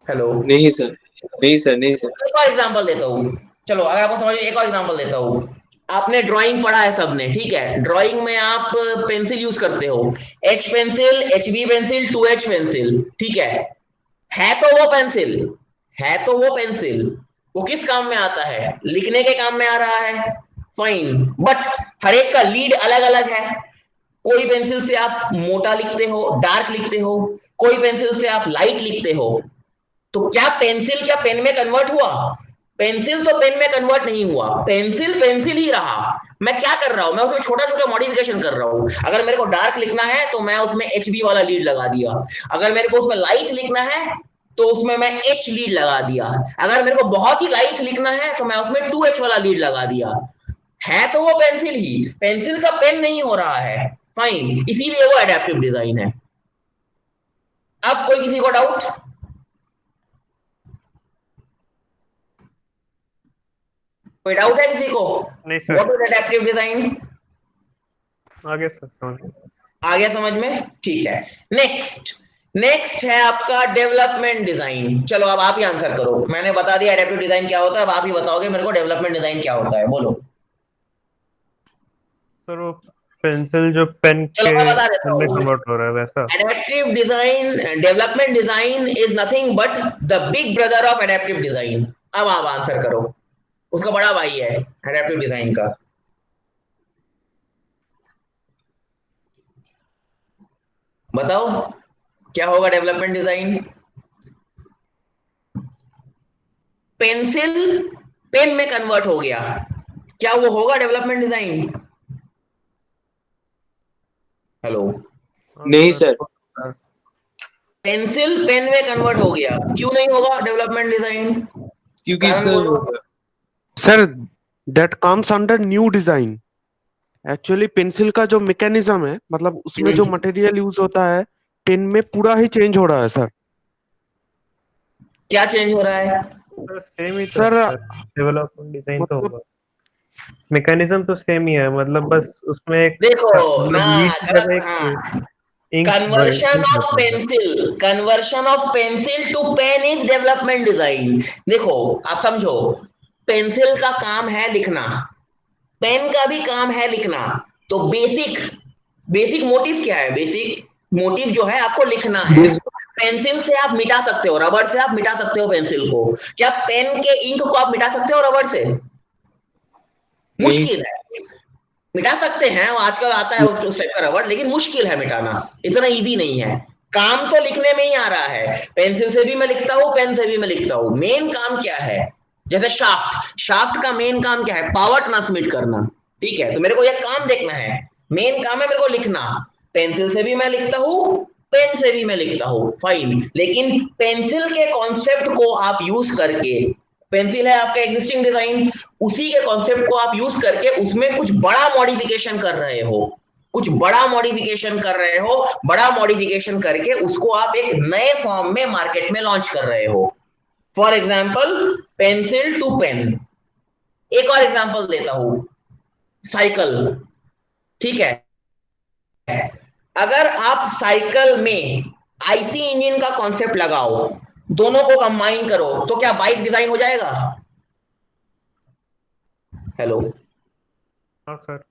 हेलो, नहीं सर, नहीं सर, नहीं सर। एक और एग्जांपल देता हूँ। चलो अगर आपको समझ में, एक और एग्जांपल देता हूँ। आपने ड्राइंग पढ़ा है सबने, ठीक है? ड्राइंग में आप पेंसिल यूज करते हो, H pencil, H B pencil, 2H pencil, ठीक है तो वो पेंसिल, है तो वो पेंसिल, वो किस काम में आता है? लिखने के काम में आ रहा है, फाइन। बट हर एक का लीड अलग अलग है। कोई पेंसिल से आप मोटा लिखते हो, डार्क लिखते हो, कोई पेंसिल से आप लाइट लिखते हो। तो क्या पेंसिल क्या पेन में कन्वर्ट हुआ? पेंसिल तो पेन में कन्वर्ट नहीं हुआ, पेंसिल पेंसिल ही रहा। मैं क्या कर रहा हूं? मैं उसमें छोटा छोटा मॉडिफिकेशन कर रहा हूं। अगर मेरे को डार्क लिखना है तो मैं उसमें HB वाला लीड लगा दिया, अगर मेरे को उसमें लाइट लिखना है तो उसमें मैं H लीड लगा दिया, अगर मेरे को बहुत ही लाइट लिखना है तो मैं उसमें 2H वाला लीड लगा दिया। है तो वो पेंसिल ही, पेंसिल का पेन नहीं हो रहा है, फाइन, इसीलिए वो एडेप्टिव डिजाइन है। अब कोई किसी को डाउट? कोई डाउट है किसी को? नहीं what sir, is adaptive design? आगे सर समझ गए। आ गया समझ में? ठीक है। नेक्स्ट, नेक्स्ट है आपका डेवलपमेंट डिजाइन। चलो अब आप ही आंसर करो। मैंने बता दिया एडेप्टिव डिजाइन क्या होता है, अब आप ही बताओगे मेरे को डेवलपमेंट डिजाइन क्या होता है, बोलो। सर वो पेंसिल जो पेन चलो के मैं बता देता पेन में हूँ। कन्वर्ट हो रहा है वैसा। Adaptive design, development design is nothing but the big brother of adaptive design. अब आप आंसर करो, उसका बड़ा भाई है एडेप्टिव डिजाइन का। बताओ क्या होगा डेवलपमेंट डिजाइन? पेंसिल पेन में कन्वर्ट हो गया, क्या वो होगा डेवलपमेंट डिजाइन? हेलो, हाँ नहीं सर, सर। पेंसिल पेन में कन्वर्ट हो गया, क्यों नहीं होगा डेवलपमेंट डिजाइन? क्योंकि कारण सर बोलो। Sir that comes under new design. Actually pencil का जो मैकेनिज्म है, मतलब उसमें जो मटेरियल यूज होता है पेन में, पूरा ही चेंज हो रहा है सर। क्या चेंज हो रहा है? सर सेम ही तो है सर सर, डेवलपमेंट डिजाइन तो मतलब होगा। मैकेनिज्म तो सेम ही है, मतलब बस उसमें एक देखो ना, मतलब लीड की गलत, जगह एक हाँ। इंक कन्वर्शन इंक ऑफ होता है। Pencil, conversion of pencil to pen is development design. देखो आप समझो, पेंसिल का काम है लिखना, पेन का भी काम है लिखना। तो बेसिक बेसिक मोटिव क्या है? बेसिक मोटिव जो है आपको लिखना है। बेस पेंसिल से आप मिटा सकते हो, रबर से आप मिटा सकते हो पेंसिल को। क्या पेन के इंक को आप मिटा सकते हो रबर से? नहीं मुश्किल है। मिटा सकते हैं, वो आजकल आता है उस टाइप का रबर, लेकिन मुश्किल है मिटाना, इतना इजी नहीं है। काम तो लिखने में ही आ रहा है, पेंसिल से भी मैं लिखता हूँ, पेन से भी मैं लिखता हूँ। मेन काम क्या है? जैसे शाफ्ट, शाफ्ट का मेन काम क्या है? पावर ट्रांसमिट करना, ठीक है? तो मेरे को यह काम देखना है, मेन काम है मेरे को लिखना। पेंसिल से भी मैं लिखता हूँ, पेन से भी मैं लिखता हूँ, फाइन। लेकिन पेंसिल के कॉन्सेप्ट को आप यूज करके, पेंसिल है आपका एग्जिस्टिंग डिजाइन, उसी के कॉन्सेप्ट को आप यूज करके उसमें कुछ बड़ा मॉडिफिकेशन कर रहे हो, कुछ बड़ा मॉडिफिकेशन कर रहे हो, बड़ा मॉडिफिकेशन करके उसको आप एक नए फॉर्म में मार्केट में लॉन्च कर रहे हो। For example pencil to pen. एक और एग्जाम्पल देता हूं, साइकिल, ठीक है? अगर आप साइकिल में IC इंजन का कॉन्सेप्ट लगाओ, दोनों को कंबाइन करो, तो क्या बाइक डिजाइन हो जाएगा? हेलो, हाँ सर।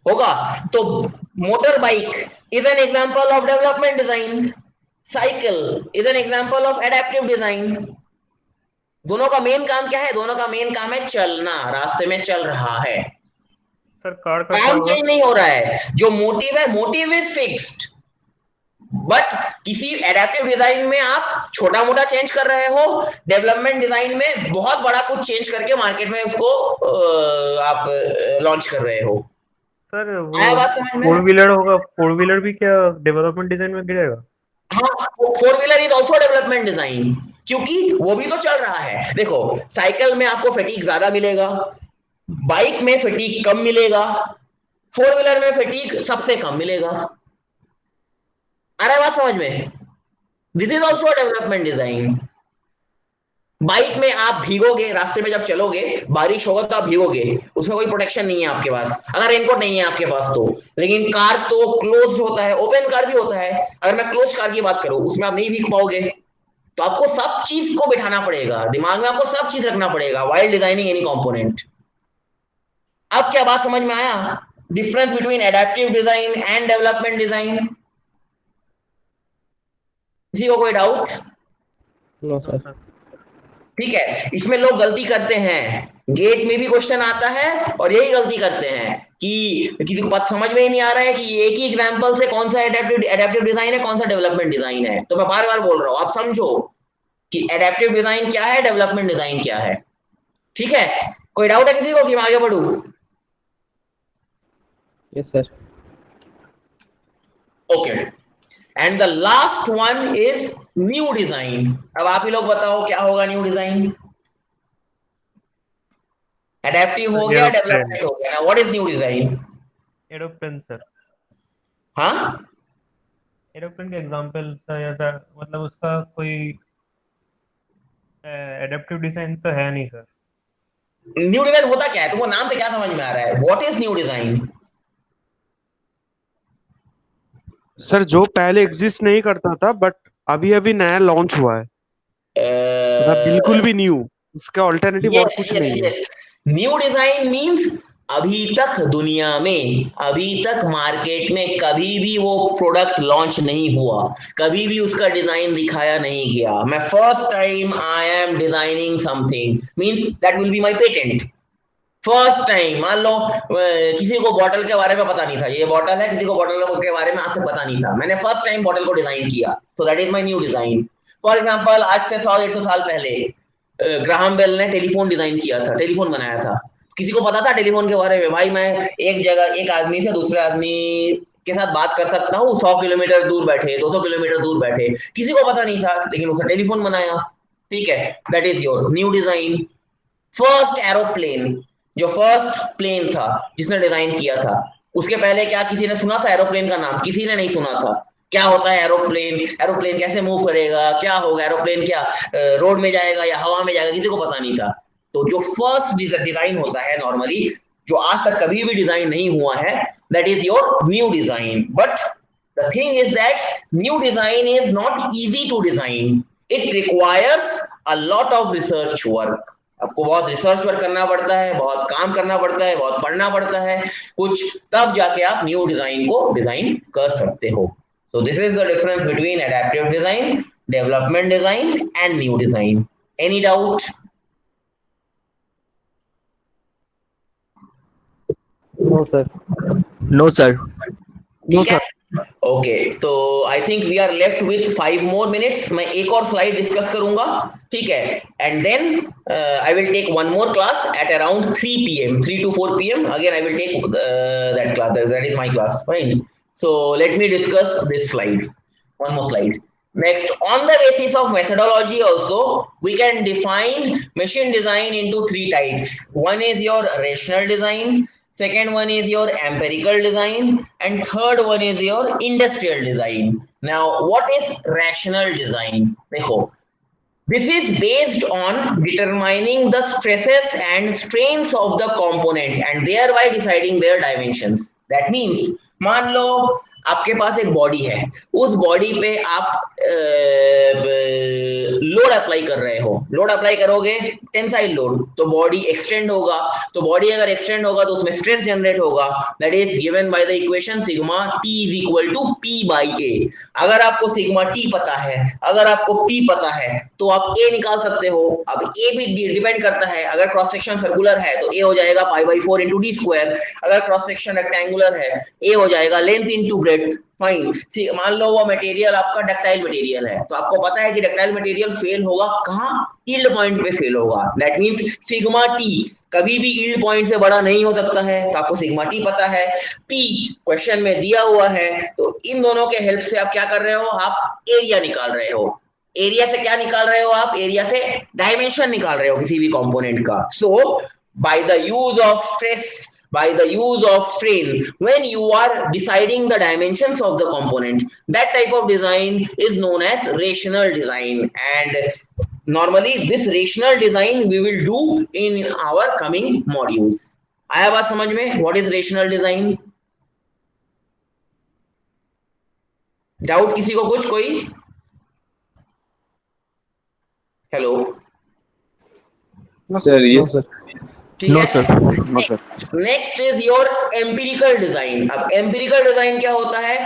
होगा। तो motor bike is an example of development design, cycle is an example of adaptive design. दोनों का मेन काम क्या है? दोनों का मेन काम है चलना, रास्ते में चल रहा है, सर कार का क्या काम होगा? चेंज नहीं हो रहा है। जो मोटिव है, मोटिव इज फिक्स्ड। बट किसी एडेप्टिव डिजाइन में आप छोटा मोटा चेंज कर रहे हो, डेवलपमेंट डिजाइन में बहुत बड़ा कुछ चेंज करके मार्केट में उसको आप लॉन्च कर रहे हो। सर आया वो बात समझ में? फोर व्हीलर होगा, फोर व्हीलर भी क्या डेवलपमेंट डिजाइन में गिरेगा? हाँ, four wheeler is also development design, क्योंकि वो भी तो चल रहा है। देखो साइकिल में आपको फटीक ज्यादा मिलेगा, बाइक में फटीक कम मिलेगा, फोर व्हीलर में फटीक सबसे कम मिलेगा। आ रहा है बात समझ में? This is also development design. Bike में आप भीगोगे, रास्ते में जब चलोगे बारिश होगा तो आप भीगोगे, उसमें कोई प्रोटेक्शन नहीं है आपके पास, अगर रेनकोट नहीं है आपके पास तो। लेकिन कार तो क्लोज होता है, ओपन कार भी होता है, अगर मैं क्लोज कार की बात करूं उसमें आप नहीं भीग पाओगे। तो आपको सब चीज को बिठाना पड़ेगा दिमाग में, आपको सब चीज रखना पड़ेगा while डिजाइनिंग एनी कंपोनेंट। अब क्या बात समझ में आया, difference between adaptive design and development design? किसी को कोई डाउट? No sir. ठीक है, इसमें लोग गलती करते हैं, गेट में भी क्वेश्चन आता है और यही गलती करते हैं कि किसी को बात समझ में ही नहीं आ रहा है कि एक ही एग्जांपल से कौन सा एडेप्टिव डिजाइन है, कौन सा डेवलपमेंट डिजाइन है। तो मैं बार बार बोल रहा हूं, आप समझो कि एडेप्टिव डिजाइन क्या है, डेवलपमेंट डिजाइन क्या है। ठीक है, कोई डाउट है किसी को कि मैं आगे बढ़ूं? Yes sir. Okay, and the last one is new design. अब आप ही लोग बताओ क्या होगा न्यू डिजाइन? एडेप्टिव हो गया, डेवलपमेंट हो गया, what is new design? Aeroplane sir, हाँ, एरोप्लेन का एग्जांपल सर, ऐसा मतलब उसका कोई एडेप्टिव डिजाइन तो है नहीं सर। न्यू डिजाइन होता क्या है, तुमको नाम से क्या समझ में आ रहा है, what is new design? Sir जो पहले एग्जिस्ट नहीं करता था बट अभी अभी नया लॉन्च हुआ है, मतलब बिल्कुल भी न्यू, उसका ऑल्टरनेटिव और कुछ नहीं है। न्यू डिजाइन मींस अभी तक दुनिया में, अभी तक मार्केट में कभी भी वो प्रोडक्ट लॉन्च नहीं हुआ, कभी भी उसका डिजाइन दिखाया नहीं गया। मैं first time I am designing something means that will be my patent. First time, मान लो किसी को बॉटल के बारे में पता नहीं था, ये बॉटल है, किसी को बॉटल के बारे में आज तक पता नहीं था, मैंने फर्स्ट टाइम बॉटल को डिजाइन किया, so that is my new design. For example आज से 100-150 साल पहले ग्राहम बेल ने टेलीफोन डिजाइन किया था, टेलीफोन बनाया था। किसी को पता था टेलीफोन के बारे में? भाई मैं एक जगह एक आदमी से दूसरे आदमी के साथ बात कर सकता हूँ 100 किलोमीटर दूर बैठे, 200 किलोमीटर दूर बैठे, किसी को पता नहीं था, लेकिन उसने टेलीफोन बनाया। ठीक है, that is your new design. First aeroplane, जो फर्स्ट प्लेन था जिसने डिजाइन किया था, उसके पहले क्या किसी ने सुना था एरोप्लेन का नाम? किसी ने नहीं सुना था। क्या होता है एरोप्लेन, एरोप्लेन कैसे मूव करेगा, क्या होगा एरोप्लेन, क्या रोड में जाएगा या हवा में जाएगा, किसी को पता नहीं था। तो जो फर्स्ट डिजाइन होता है नॉर्मली, जो आज तक कभी भी डिजाइन नहीं हुआ है, that is your new design. But the thing is that new design is not easy to design, it requires a lot of research work. आपको बहुत रिसर्च वर्क करना पड़ता है, बहुत काम करना पड़ता है, बहुत पढ़ना पड़ता है कुछ, तब जाके आप न्यू डिजाइन को डिजाइन कर सकते हो। So this is the difference between adaptive design, development design and new design. Any doubt? No sir. No sir. No sir. Okay, तो I think we are left with 5 more minutes। मैं एक और slide discuss करूंगा, ठीक है, and then I will take one more class at around 3 PM, 3 to 4 PM। Again I will take that class, that is my class, fine. So let me discuss this slide, one more slide. Next, on the basis of methodology also, we can define machine design into 3 types. One is your rational design, second one is your empirical design, and third one is your industrial design. Now what is rational design? देखो, this is based on determining the stresses and strains of the component and thereby deciding their dimensions. That means, मान लो आपके पास एक body है, उस body पे आप load apply कर रहे हो, लोड अप्लाई करोगे टेंसाइल लोड, तो बॉडी एक्सटेंड होगा, तो बॉडी अगर एक्सटेंड होगा तो उसमें स्ट्रेस जनरेट होगा, that is given by the equation sigma T is equal to P by A. अगर आपको सिग्मा टी पता है, अगर आपको पी पता है, तो आप ए निकाल सकते हो। अब ए भी डिपेंड करता है, अगर क्रॉस सेक्शन सर्कुलर है तो ए हो जाएगा pi by 4 into D square, अगर क्रॉस सेक्शन रेक्टेंगुलर है ए हो जाएगा लेंथ इंटू ब्रेड्थ, फाइन। मान लो वो मटेरियल आपका डक्टाइल मटेरियल है, तो आपको पता है कि डक्टाइल मटेरियल फेल होगा कहाँ, यील्ड पॉइंट पे फेल होगा, दैट मींस सिग्मा टी कभी भी यील्ड पॉइंट से बड़ा नहीं हो सकता है, तो आपको सिग्मा टी पता है, पी क्वेश्चन में दिया हुआ है, तो इन दोनों के हेल्प से आप क्या कर रहे हो, आप एरिया निकाल रहे हो। एरिया से क्या निकाल रहे हो आप? एरिया से डायमेंशन निकाल रहे हो किसी भी कंपोनेंट का। So by the use of stress, by the use of strain, when you are deciding the dimensions of the component, that type of design is known as rational design. And normally this rational design we will do in our coming modules. आया बात समझ में? What is rational design? Doubt किसी को कुछ कोई? Hello Sir, yes. ठीक नो है. Sir. No sir. Next is your empirical design. अब एम्पिरिकल डिजाइन क्या होता है?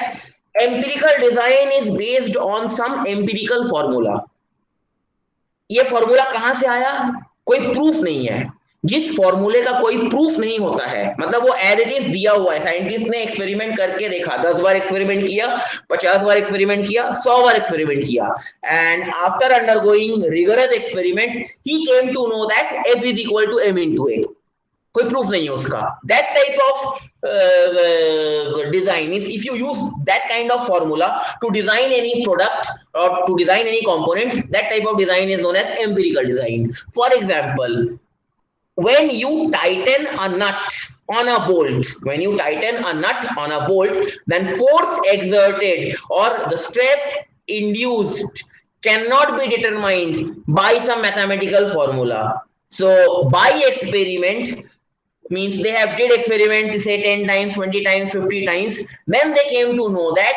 Empirical design is based on some empirical formula. ये फॉर्मूला कहां से आया? कोई प्रूफ नहीं है. जिस फॉर्मूले का कोई प्रूफ नहीं होता है, मतलब वो एज इट इज दिया हुआ है. साइंटिस्ट ने एक्सपेरिमेंट करके देखा, 10 बार एक्सपेरिमेंट किया, 50 बार एक्सपेरिमेंट किया, 100 बार एक्सपेरिमेंट किया, and after undergoing rigorous experiment ही came to know that F is equal to m into a. कोई प्रूफ नहीं है उसका. That type of design is, if you use that kind of formula to design any product or to design any component, that type of design is known as empirical design. For example, when you tighten a nut on a bolt, then force exerted or the stress induced cannot be determined by some mathematical formula. So by experiment means they have did experiment, say 10 times, 20 times, 50 times, then they came to know that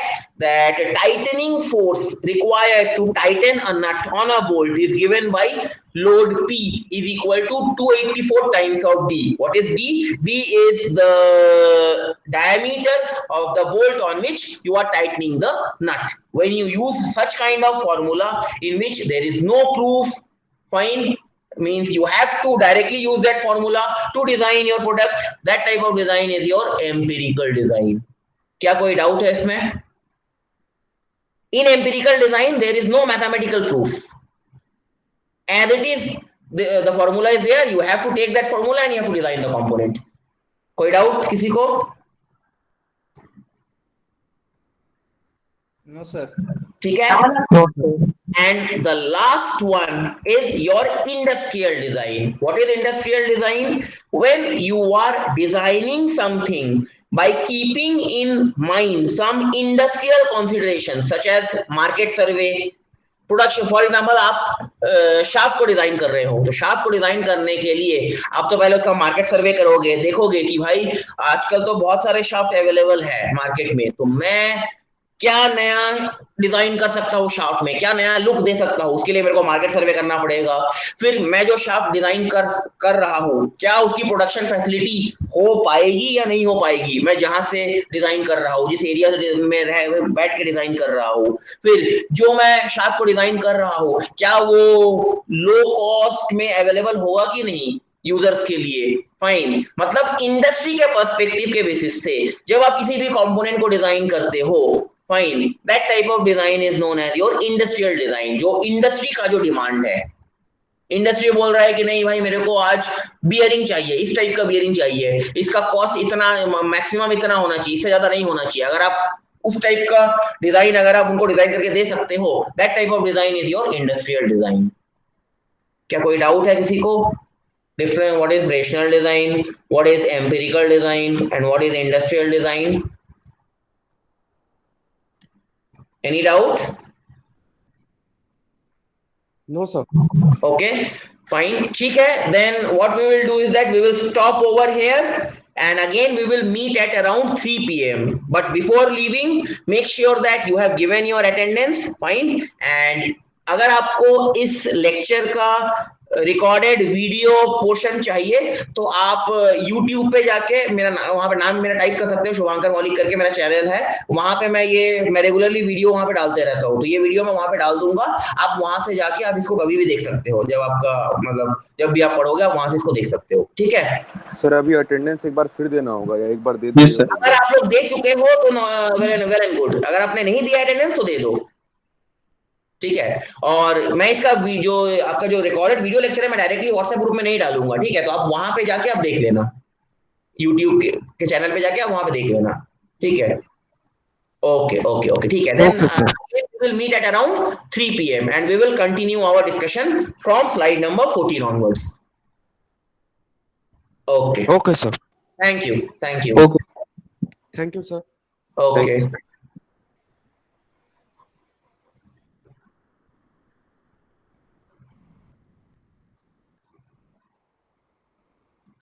tightening force required to tighten a nut on a bolt is given by load P is equal to 284 times of D. What is D? D is the diameter of the bolt on which you are tightening the nut. When you use such kind of formula in which there is no proof, fine, means you have to directly use that formula to design your product. That type of design is your empirical design. क्या कोई doubt है इसमें? In empirical design there is no mathematical proof. As it is, the formula is there, you have to take that formula and you have to design the component. कोई doubt किसी को? No sir. ठीक है. And the last one is your industrial design. What is industrial design? When you are designing something by keeping in mind some industrial considerations such as market survey, production. For example आप shaft को design कर रहे हो, तो shaft को design करने के लिए आप तो पहले उसका मार्केट सर्वे करोगे, देखोगे कि भाई आजकल तो बहुत सारे शाफ्ट अवेलेबल है मार्केट में, तो मैं क्या नया डिजाइन कर सकता हूँ, शाफ्ट में क्या नया लुक दे सकता हूँ, उसके लिए मेरे को मार्केट सर्वे करना पड़ेगा. फिर मैं जो शाफ्ट डिजाइन कर रहा हूँ, क्या उसकी प्रोडक्शन फैसिलिटी हो पाएगी या नहीं हो पाएगी, मैं जहां से डिजाइन कर रहा हूँ, जिस एरिया में बैठ के डिजाइन कर रहा हूँ. फिर जो मैं शाफ्ट को डिजाइन कर रहा हूँ, क्या वो लो कॉस्ट में अवेलेबल होगा कि नहीं यूजर्स के लिए. फाइन. मतलब इंडस्ट्री के पर्सपेक्टिव के बेसिस से जब आप किसी भी कंपोनेंट को डिजाइन करते हो, fine, that type of design is known as your industrial design. जो इंडस्ट्री का जो डिमांड है, इंडस्ट्री बोल रहा है कि नहीं भाई मेरे को आज बियरिंग चाहिए, इस टाइप का बियरिंग चाहिए, इसका कॉस्ट इतना मैक्सिमम इतना होना चाहिए, इससे ज्यादा नहीं होना चाहिए. अगर आप उस टाइप का डिजाइन अगर आप उनको डिजाइन करके दे सकते हो, that type of design is your industrial design. क्या कोई डाउट है किसी को? Different, what is rational design, what is empirical design, and what is industrial design? Any doubt? No sir. Okay, fine. ठीक है. Then what we will do is that we will stop over here and again we will meet at around 3 p.m. But before leaving, make sure that you have given your attendance. Fine. And अगर आपको इस lecture का recorded video portion चाहिए तो आप YouTube पे जाके मेरा वहां पे नाम मेरा टाइप कर सकते हो, शुभांकर मौलिक करके मेरा चैनल है, वहां पे मैं रेगुलरली वीडियो वहां पे डालते रहता हूँ, तो ये वीडियो मैं वहां पे डाल दूंगा. आप वहां से जाके आप इसको कभी भी देख सकते हो, जब आपका मतलब जब भी आप पढ़ोगे आप वहां से इसको देख सकते हो. ठीक है सर अभी अटेंडेंस एक बार फिर देना होगा या एक बार दे दीजिए? अगर आप लोग दे चुके हो तो वेल एंड गुड, अगर आपने नहीं दिया अटेंडेंस तो दे दो. ठीक है. और मैं इसका जो आपका जो रिकॉर्डेड वीडियो लेक्चर है मैं डायरेक्टली व्हाट्सएप ग्रुप में नहीं डालूंगा. ठीक है, तो आप वहां पे जाके आप देख लेना, YouTube के चैनल पे जाके आप वहां पे देख लेना. ठीक है. ओके ओके ओके ठीक है. Then we will meet at around 3 p.m. and we will continue our discussion from slide number 14 onwards. Okay. Okay sir. Thank you. Thank you sir. Okay.